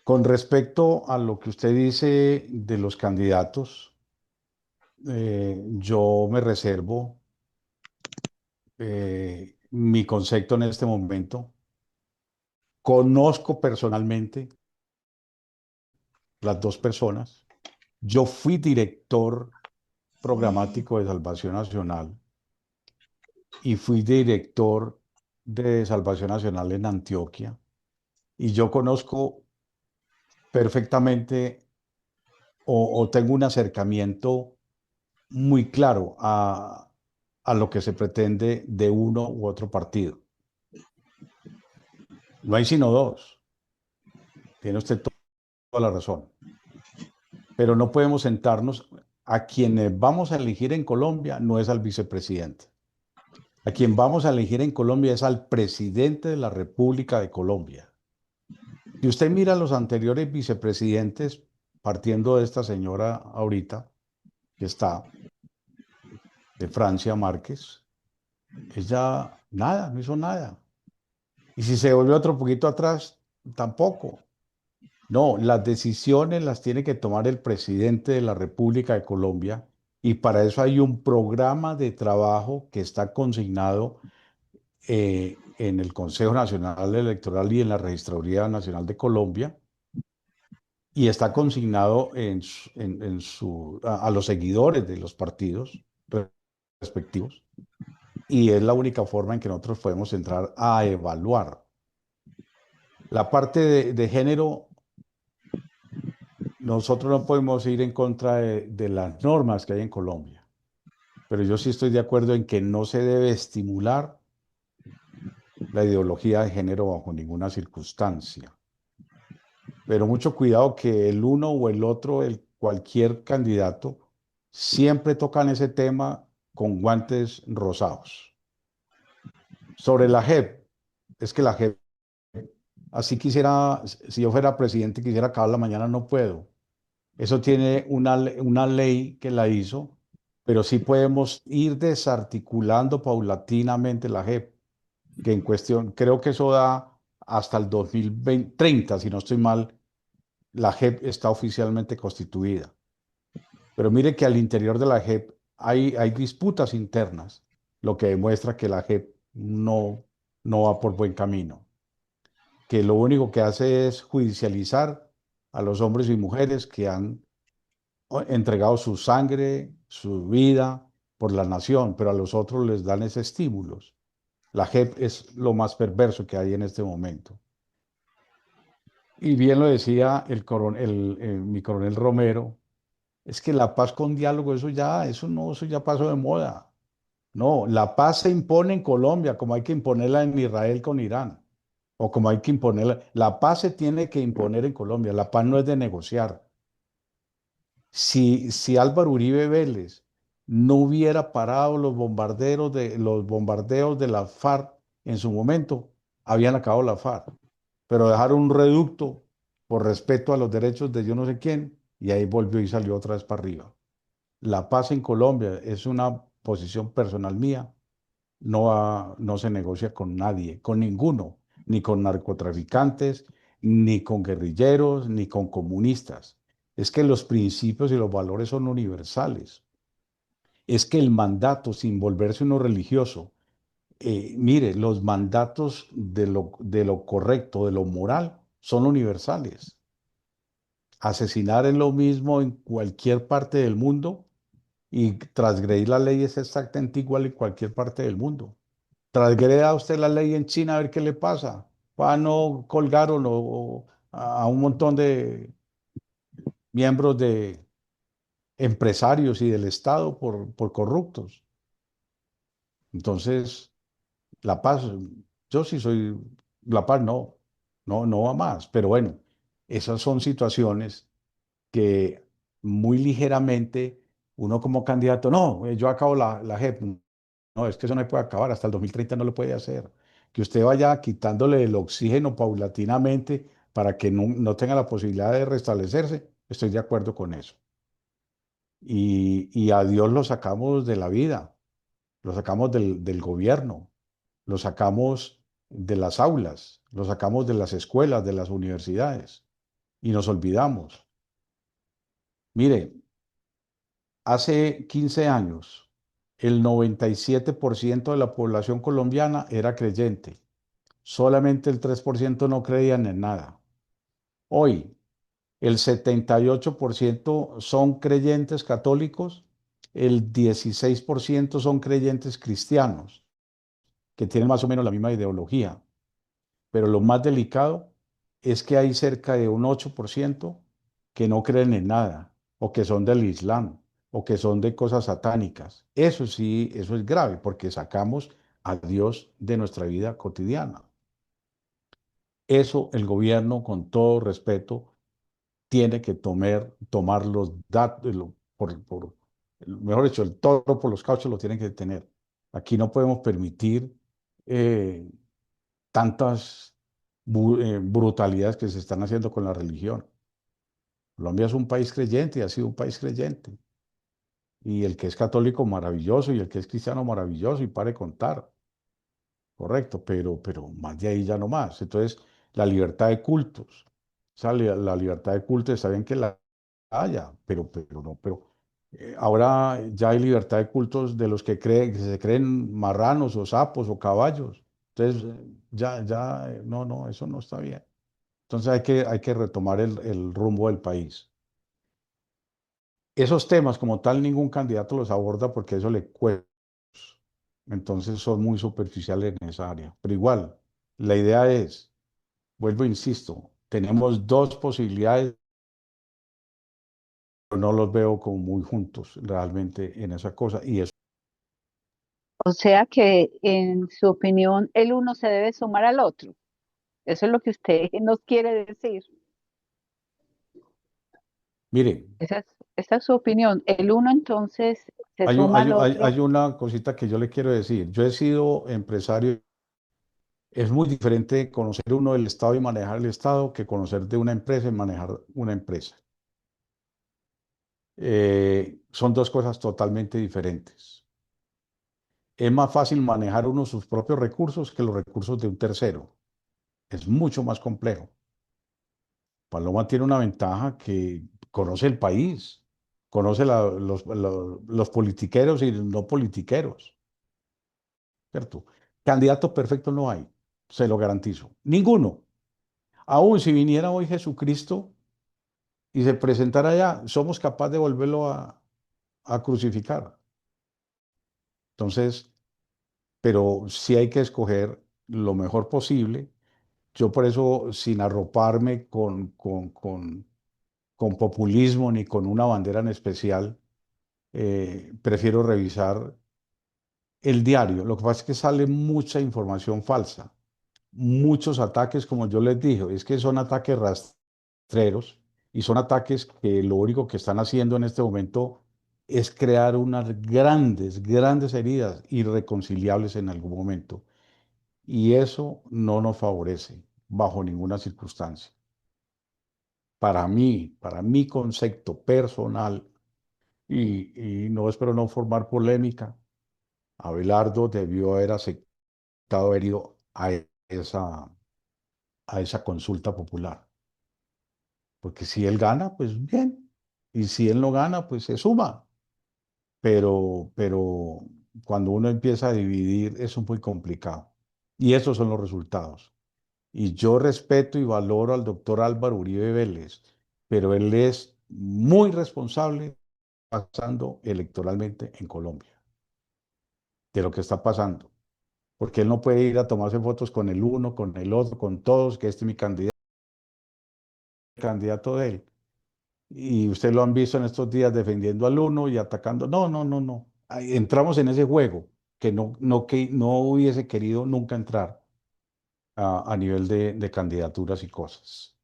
Con respecto a lo que usted dice de los candidatos, yo me reservo mi concepto en este momento. Conozco personalmente las dos personas. Yo fui director programático de Salvación Nacional y fui director de Salvación Nacional en Antioquia. Y yo conozco perfectamente o tengo un acercamiento muy claro a lo que se pretende de uno u otro partido. No hay sino dos. Tiene usted toda la razón. Pero no podemos sentarnos. A quienes vamos a elegir en Colombia no es al vicepresidente. A quien vamos a elegir en Colombia es al presidente de la República de Colombia. Si usted mira a los anteriores vicepresidentes, partiendo de esta señora ahorita, que está, de Francia Márquez, ella nada, no hizo nada. Y si se volvió otro poquito atrás, tampoco. No, las decisiones las tiene que tomar el presidente de la República de Colombia, y para eso hay un programa de trabajo que está consignado en el Consejo Nacional Electoral y en la Registraduría Nacional de Colombia, y está consignado a los seguidores de los partidos respectivos, y es la única forma en que nosotros podemos entrar a evaluar. La parte de género, nosotros no podemos ir en contra de las normas que hay en Colombia, pero yo sí estoy de acuerdo en que no se debe estimular la ideología de género bajo ninguna circunstancia. Pero mucho cuidado que el uno o el otro, cualquier candidato, siempre tocan ese tema con guantes rosados. Sobre la JEP, es que la JEP, así quisiera, si yo fuera presidente, quisiera acabarla mañana, no puedo. Eso tiene una ley que la hizo, pero sí podemos ir desarticulando paulatinamente la JEP, que en cuestión, creo que eso da hasta el 2030, si no estoy mal, la JEP está oficialmente constituida. Pero mire que al interior de la JEP hay disputas internas, lo que demuestra que la JEP no va por buen camino, que lo único que hace es judicializar a los hombres y mujeres que han entregado su sangre, su vida por la nación, pero a los otros les dan esos estímulos. La JEP es lo más perverso que hay en este momento. Y bien lo decía mi coronel Romero, es que la paz con diálogo, eso ya pasó de moda. No, la paz se impone en Colombia, como hay que imponerla en Israel con Irán, o como hay que imponerla. La paz se tiene que imponer en Colombia, la paz no es de negociar. Si Álvaro Uribe Vélez no hubiera parado los bombardeos de la FARC en su momento, habían acabado la FARC, pero dejaron un reducto por respeto a los derechos de yo no sé quién, y ahí volvió y salió otra vez para arriba. La paz en Colombia es una posición personal mía, no se negocia con nadie, con ninguno, ni con narcotraficantes, ni con guerrilleros, ni con comunistas. Es que los principios y los valores son universales. Es que el mandato, sin volverse uno religioso, mire, los mandatos de lo correcto, de lo moral, son universales. Asesinar es lo mismo en cualquier parte del mundo y transgredir la ley es exactamente igual en cualquier parte del mundo. Transgreda usted la ley en China a ver qué le pasa. No colgaron a un montón de miembros de empresarios y del Estado por corruptos. Entonces, la paz, yo sí soy, la paz no va más. Pero bueno, esas son situaciones que muy ligeramente uno como candidato, no, yo acabo la JEP. No, es que eso no se puede acabar, hasta el 2030 no lo puede hacer. Que usted vaya quitándole el oxígeno paulatinamente para que no tenga la posibilidad de restablecerse, estoy de acuerdo con eso. Y a Dios lo sacamos de la vida, lo sacamos del gobierno, lo sacamos de las aulas, lo sacamos de las escuelas, de las universidades, y nos olvidamos. Mire, hace 15 años, el 97% de la población colombiana era creyente. Solamente el 3% no creían en nada. Hoy, el 78% son creyentes católicos, el 16% son creyentes cristianos, que tienen más o menos la misma ideología. Pero lo más delicado es que hay cerca de un 8% que no creen en nada, o que son del Islam, o que son de cosas satánicas. Eso sí, eso es grave, porque sacamos a Dios de nuestra vida cotidiana. Eso el gobierno, con todo respeto, tiene que tomar los datos, mejor dicho, el toro por los cauchos lo tienen que tener. Aquí no podemos permitir eh, tantas brutalidades que se están haciendo con la religión. Colombia es un país creyente y ha sido un país creyente. Y el que es católico, maravilloso, y el que es cristiano, maravilloso, y pare de contar. Correcto, pero más de ahí ya no más. Entonces, la libertad de cultos. O sea, la libertad de cultos está bien que la haya, ahora ya hay libertad de cultos de los que se creen marranos o sapos o caballos. Entonces, no, eso no está bien. Entonces hay que retomar el rumbo del país. Esos temas como tal ningún candidato los aborda porque eso le cuesta. Entonces son muy superficiales en esa área. Pero igual, la idea es, vuelvo, e insisto, tenemos dos posibilidades, pero no los veo como muy juntos realmente en esa cosa. Y eso O sea que, en su opinión, el uno se debe sumar al otro. Eso es lo que usted nos quiere decir. Mire, Esa es su opinión. El uno entonces se hay, un- suma hay, al un- hay otro. hay una cosita que yo le quiero decir. Yo he sido empresario. Es muy diferente conocer uno del Estado y manejar el Estado que conocer de una empresa y manejar una empresa. Son dos cosas totalmente diferentes. Es más fácil manejar uno sus propios recursos que los recursos de un tercero. Es mucho más complejo. Paloma tiene una ventaja que conoce el país, conoce los politiqueros y los no politiqueros, ¿cierto? Candidato perfecto no hay, se lo garantizo. Ninguno. Aún si viniera hoy Jesucristo y se presentara allá, somos capaces de volverlo a crucificar. Entonces, pero sí hay que escoger lo mejor posible. Yo por eso, sin arroparme con populismo ni con una bandera en especial, prefiero revisar el diario. Lo que pasa es que sale mucha información falsa, muchos ataques, como yo les dije, es que son ataques rastreros y son ataques que lo único que están haciendo en este momento es crear unas grandes, grandes heridas irreconciliables en algún momento. Y eso no nos favorece bajo ninguna circunstancia. Para mi concepto personal, y no espero no formar polémica, Abelardo debió haber aceptado haber ido a esa consulta popular. Porque si él gana, pues bien. Y si él no gana, pues se suma. Pero cuando uno empieza a dividir, eso es muy complicado. Y esos son los resultados. Y yo respeto y valoro al doctor Álvaro Uribe Vélez, pero él es muy responsable pasando electoralmente en Colombia, de lo que está pasando. Porque él no puede ir a tomarse fotos con el uno, con el otro, con todos, que este es mi candidato, candidato de él. Y usted lo han visto en estos días defendiendo al uno y atacando. No, no, no, no. Ahí entramos en ese juego que no hubiese querido nunca entrar a nivel de candidaturas y cosas.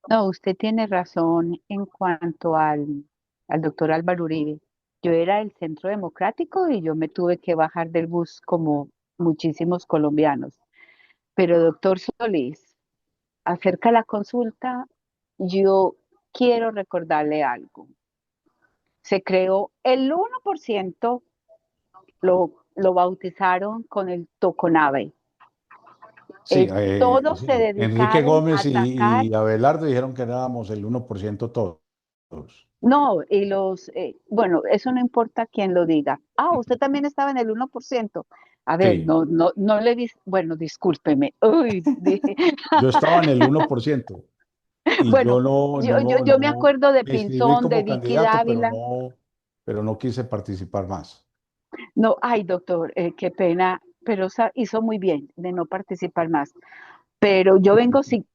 No, usted tiene razón en cuanto al doctor Álvaro Uribe. Yo era del Centro Democrático y yo me tuve que bajar del bus como muchísimos colombianos. Pero doctor Solís, acerca de la consulta, yo quiero recordarle algo. Se creó el 1%, lo bautizaron con el Toconave. Sí, Todos se sí. Enrique dedicaron a Gómez atacar. y Abelardo dijeron que éramos el 1% todos. No, bueno, eso no importa quién lo diga. Ah, usted también estaba en el 1%. A ver, Sí, no le bueno, discúlpeme. Uy, dije, yo estaba en el 1% y bueno, yo me no, acuerdo de me inscribí Pinzón, de como Vicky candidato, Dávila. pero no quise participar más. No, ay, doctor, qué pena, pero hizo muy bien de no participar más. Pero yo vengo, sí,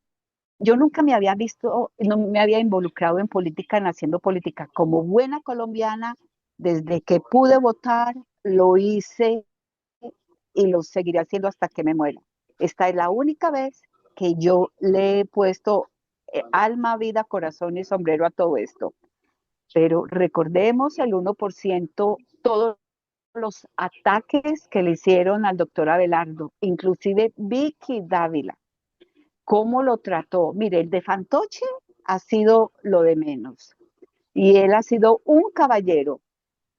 yo nunca me había visto, no me había involucrado en política, en haciendo política. Como buena colombiana, desde que pude votar, lo hice y lo seguiré haciendo hasta que me muera. Esta es la única vez que yo le he puesto alma, vida, corazón y sombrero a todo esto. Pero recordemos el 1%, todos los ataques que le hicieron al doctor Abelardo, inclusive Vicky Dávila, cómo lo trató. Mire, el de Fantoche ha sido lo de menos y él ha sido un caballero.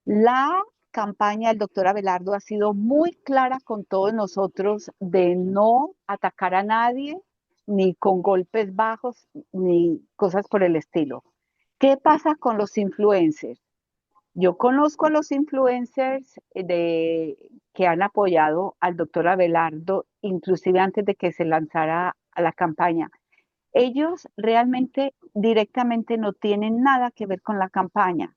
La campaña del doctor Abelardo ha sido muy clara con todos nosotros de no atacar a nadie, ni con golpes bajos, ni cosas por el estilo. ¿Qué pasa con los influencers? Yo conozco a los influencers que han apoyado al doctor Abelardo, inclusive antes de que se lanzara a la campaña. Ellos realmente directamente no tienen nada que ver con la campaña,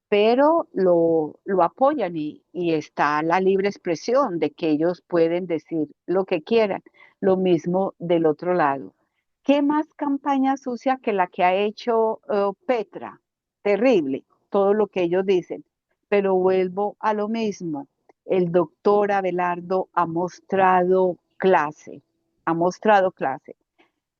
pero lo apoyan y está la libre expresión de que ellos pueden decir lo que quieran. Lo mismo del otro lado. ¿Qué más campaña sucia que la que ha hecho Petra? Terrible, todo lo que ellos dicen. pero vuelvo a lo mismo. El doctor Abelardo ha mostrado clase, ha mostrado clase.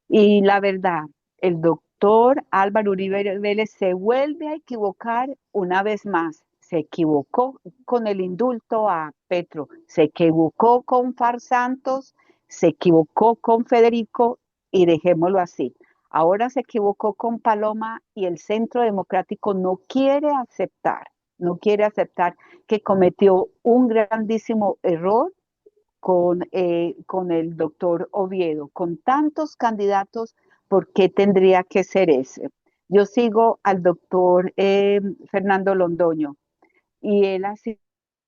Y la verdad, el doctor Álvaro Uribe Vélez se vuelve a equivocar una vez más. Se equivocó con el indulto a Petro, se equivocó con Far Santos, se equivocó con Federico y dejémoslo así. Ahora se equivocó con Paloma y el Centro Democrático no quiere aceptar que cometió un grandísimo error con el doctor Oviedo. Con tantos candidatos, ¿por qué tendría que ser ese? Yo sigo al doctor Fernando Londoño y él ha sido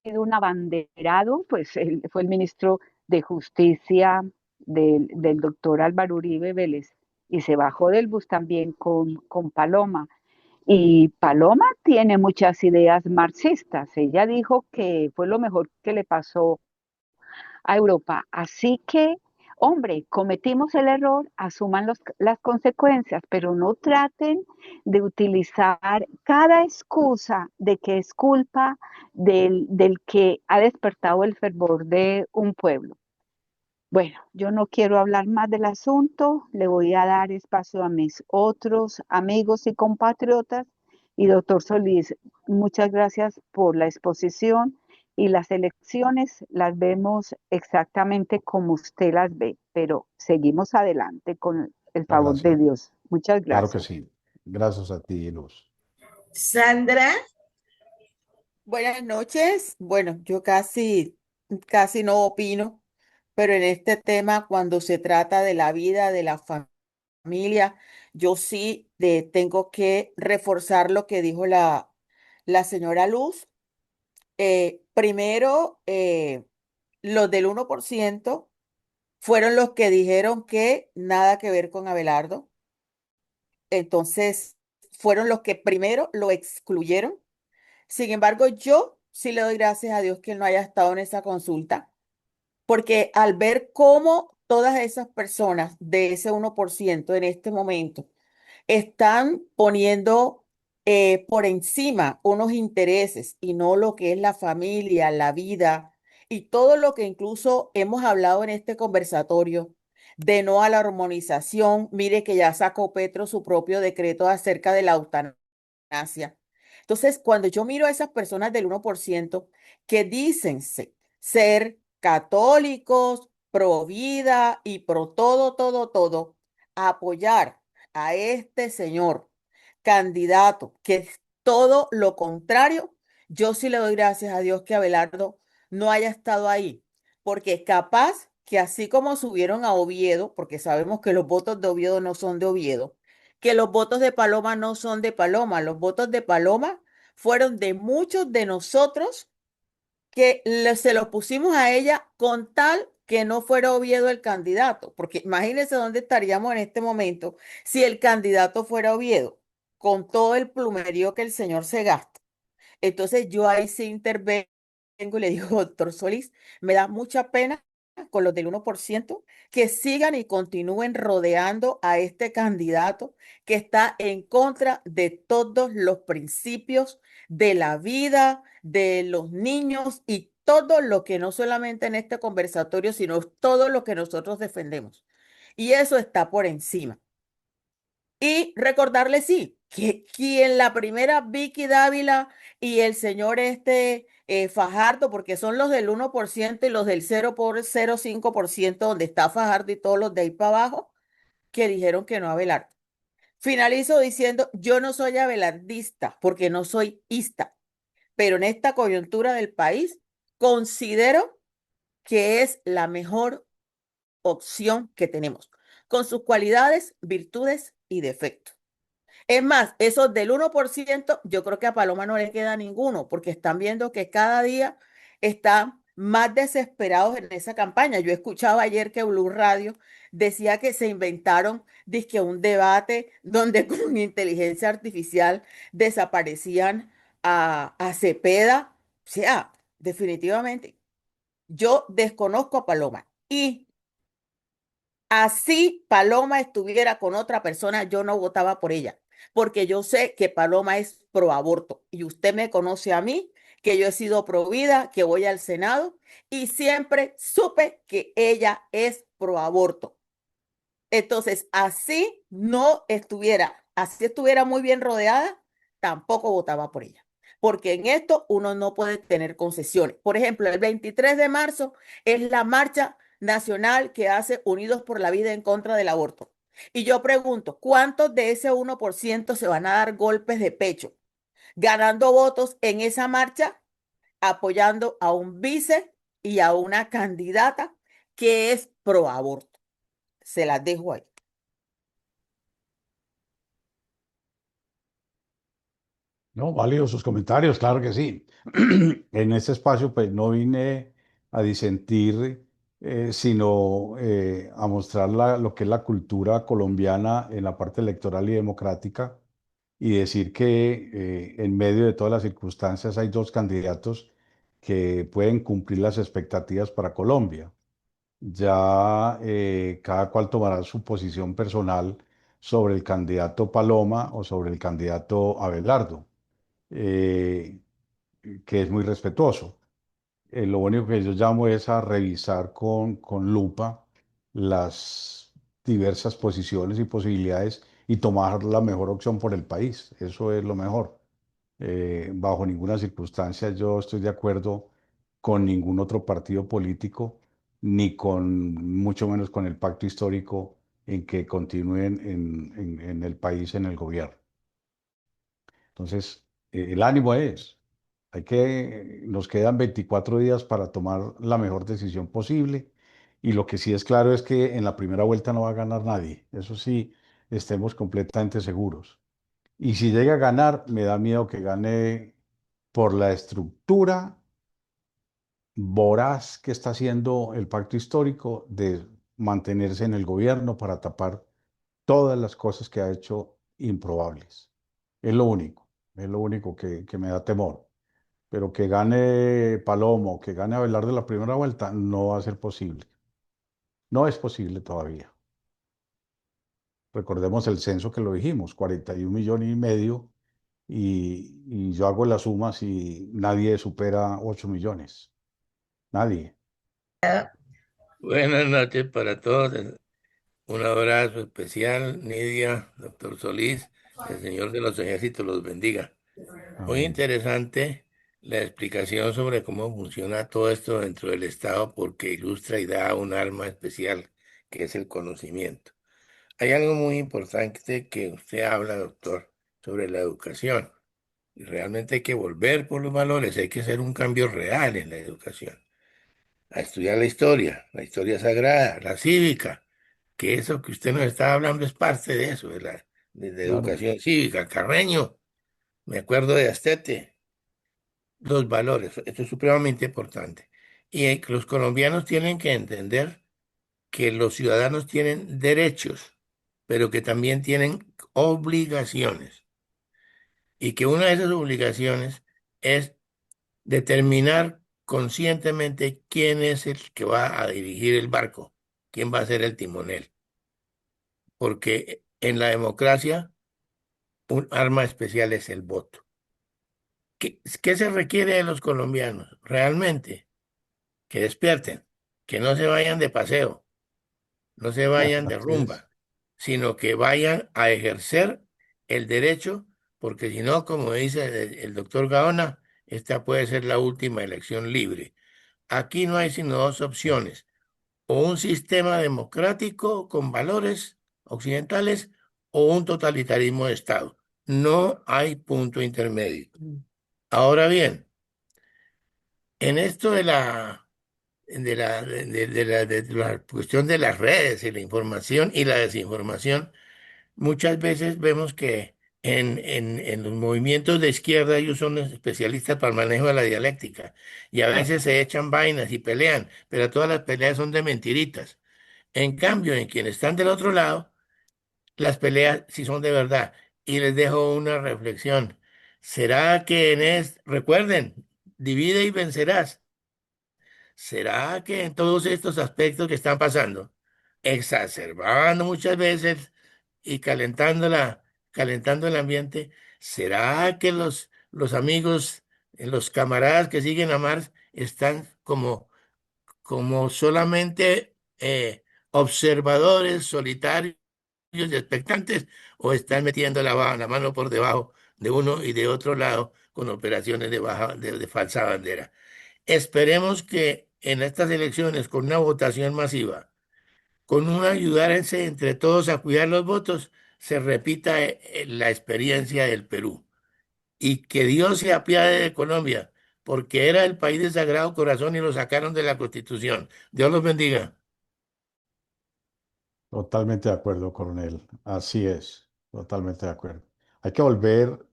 un abanderado, pues él fue el ministro de Justicia del doctor Álvaro Uribe Vélez y se bajó del bus también con Paloma. Y Paloma tiene muchas ideas marxistas. Ella dijo que fue lo mejor que le pasó a Europa. Así que, hombre, cometimos el error, asuman las consecuencias, pero no traten de utilizar cada excusa de que es culpa del que ha despertado el fervor de un pueblo. Bueno, yo no quiero hablar más del asunto, le voy a dar espacio a mis otros amigos y compatriotas. Y doctor Solís, muchas gracias por la exposición y las elecciones las vemos exactamente como usted las ve, pero seguimos adelante con el Muchas favor de gracias. Dios. Muchas Claro que gracias. sí. Gracias a ti, Luz. Sandra, Buenas noches. Bueno, yo casi no opino, pero en este tema, cuando se trata de la vida de la familia, yo sí tengo que reforzar lo que dijo la señora Luz. Primero, los del 1% fueron los que dijeron que nada que ver con Abelardo. Entonces, fueron los que primero lo excluyeron. Sin embargo, yo sí le doy gracias a Dios que él no haya estado en esa consulta, porque al ver cómo todas esas personas de ese 1% en este momento están poniendo por encima unos intereses y no lo que es la familia, la vida y todo lo que incluso hemos hablado en este conversatorio de no a la armonización. Mire que ya sacó Petro su propio decreto acerca de la eutanasia. Entonces, cuando yo miro a esas personas del 1% que dicen ser católicos, pro vida y pro todo, todo, todo, a apoyar a este señor candidato que es todo lo contrario, yo sí le doy gracias a Dios que Abelardo no haya estado ahí, porque capaz que así como subieron a Oviedo, porque sabemos que los votos de Oviedo no son de Oviedo, que los votos de Paloma no son de Paloma, los votos de Paloma fueron de muchos de nosotros que se lo pusimos a ella con tal que no fuera Oviedo el candidato, porque imagínense dónde estaríamos en este momento si el candidato fuera Oviedo, con todo el plumerío que el señor se gasta. Entonces yo ahí sí intervengo y le digo, doctor Solís, me da mucha pena con los del 1% que sigan y continúen rodeando a este candidato que está en contra de todos los principios de la vida, de los niños y todo lo que no solamente en este conversatorio, sino todo lo que nosotros defendemos. Y eso está por encima. Y recordarle, sí, que quien la primera Vicky Dávila y el señor Fajardo, porque son los del 1% y los del 0,05%, donde está Fajardo y todos los de ahí para abajo, que dijeron que no a Abelardo. Finalizo diciendo, yo no soy abelardista, porque no soy ista, pero en esta coyuntura del país, considero que es la mejor opción que tenemos, con sus cualidades, virtudes y defectos. Es más, esos del 1%, yo creo que a Paloma no le queda ninguno, porque están viendo que cada día están más desesperados en esa campaña. Yo escuchaba ayer que Blue Radio decía que se inventaron, dizque un debate donde con inteligencia artificial desaparecían a Cepeda. O sea, definitivamente, yo desconozco a Paloma y así Paloma estuviera con otra persona, yo no votaba por ella, porque yo sé que Paloma es pro aborto y usted me conoce a mí, que yo he sido provida, que voy al Senado y siempre supe que ella es pro aborto. Entonces, así estuviera muy bien rodeada, tampoco votaba por ella. Porque en esto uno no puede tener concesiones. Por ejemplo, el 23 de marzo es la marcha nacional que hace Unidos por la Vida en contra del aborto. Y yo pregunto, ¿cuántos de ese 1% se van a dar golpes de pecho, ganando votos en esa marcha, apoyando a un vice y a una candidata que es pro aborto? Se las dejo ahí. No, válidos sus comentarios, claro que sí. En este espacio, pues no vine a disentir, sino a mostrar lo que es la cultura colombiana en la parte electoral y democrática y decir que en medio de todas las circunstancias hay dos candidatos que pueden cumplir las expectativas para Colombia. Ya cada cual tomará su posición personal sobre el candidato Paloma o sobre el candidato Abelardo, eh, que es muy respetuoso. Lo único que yo llamo es a revisar con lupa las diversas posiciones y posibilidades y tomar la mejor opción por el país. Eso es lo mejor. Bajo ninguna circunstancia yo estoy de acuerdo con ningún otro partido político, ni con mucho menos con el pacto histórico en que continúen en el país, en el gobierno. Entonces, el ánimo es, nos quedan 24 días para tomar la mejor decisión posible y lo que sí es claro es que en la primera vuelta no va a ganar nadie, eso sí, estemos completamente seguros. Y si llega a ganar, me da miedo que gane por la estructura voraz que está haciendo el pacto histórico de mantenerse en el gobierno para tapar todas las cosas que ha hecho improbables. Es lo único que me da temor. Pero que gane Palomo, que gane Abelardo de la primera vuelta, no va a ser posible. No es posible todavía. Recordemos el censo que lo dijimos, 41,5 millones y yo hago las sumas y nadie supera 8 millones. Nadie. Buenas noches para todos. Un abrazo especial, Nidia, doctor Solís. El Señor de los Ejércitos los bendiga. Muy Amén. interesante la explicación sobre cómo funciona todo esto dentro del Estado porque ilustra y da un arma especial que es el conocimiento. Hay algo muy importante que usted habla, doctor, sobre la educación. Y realmente hay que volver por los valores, hay que hacer un cambio real en la educación. A estudiar la historia sagrada, la cívica, que eso que usted nos está hablando es parte de eso, de Claro. educación cívica. Carreño, me acuerdo de Astete, los valores, esto es supremamente importante. Y que los colombianos tienen que entender que los ciudadanos tienen derechos, pero que también tienen obligaciones. Y que una de esas obligaciones es determinar conscientemente quién es el que va a dirigir el barco, quién va a ser el timonel. Porque en la democracia un arma especial es el voto. ¿Qué se requiere de los colombianos? Realmente, que despierten, que no se vayan de paseo, no se vayan de Así es. rumba, sino que vayan a ejercer el derecho, porque si no, como dice el doctor Gaona, esta puede ser la última elección libre. Aquí no hay sino dos opciones, o un sistema democrático con valores occidentales o un totalitarismo de Estado. No hay punto intermedio. Ahora bien, en esto de la cuestión de las redes y la información y la desinformación, muchas veces vemos que en los movimientos de izquierda ellos son los especialistas para el manejo de la dialéctica y a veces se echan vainas y pelean, pero todas las peleas son de mentiritas. En cambio, en quienes están del otro lado, las peleas sí son de verdad. Y les dejo una reflexión. ¿Será que recuerden, divide y vencerás? ¿Será que en todos estos aspectos que están pasando, exacerbando muchas veces y calentando el ambiente, será que los amigos Los camaradas que siguen a Marx están como solamente observadores solitarios y expectantes, o están metiendo la mano por debajo de uno y de otro lado con operaciones de falsa bandera. Esperemos que en estas elecciones, con una votación masiva, con un ayudarse entre todos a cuidar los votos, se repita la experiencia del Perú. Y que Dios se apiade de Colombia, porque era el país del Sagrado Corazón y lo sacaron de la Constitución. Dios los bendiga. Totalmente de acuerdo, coronel. Así es, totalmente de acuerdo. Hay que volver,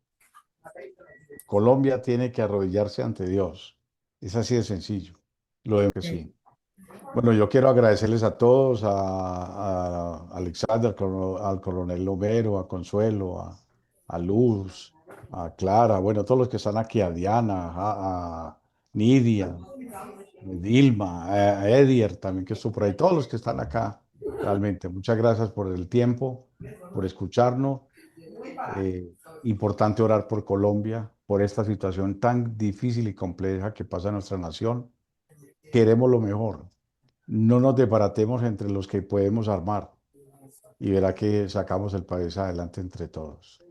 Colombia tiene que arrodillarse ante Dios. Es así de sencillo. Lo veo que sí. Bueno, yo quiero agradecerles a todos, a Alexander, al coronel Lomero, a Consuelo, a Luz, a Clara, bueno, todos los que están aquí, a Diana, a Nidia, Dilma, a Edier también que estuvo por ahí, todos los que están acá, realmente. Muchas gracias por el tiempo, por escucharnos. Importante orar por Colombia, por esta situación tan difícil y compleja que pasa en nuestra nación. Queremos lo mejor. No nos desbaratemos entre los que podemos armar y verá que sacamos el país adelante entre todos.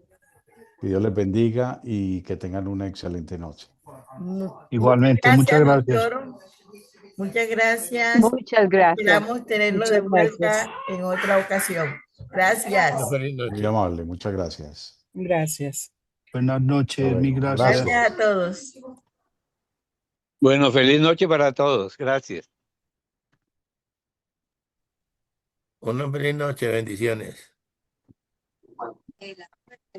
Que Dios les bendiga y que tengan una excelente noche. Igualmente, muchas gracias. doctor. Muchas gracias. Muchas gracias. Esperamos tenerlo de Muchas vuelta gracias. en otra ocasión. Gracias. Una feliz Muy noche. amable, muchas gracias. Gracias. Buenas Hasta noches, mil luego. gracias. Gracias a todos. Bueno, feliz noche para todos. Gracias. Una feliz noche, bendiciones.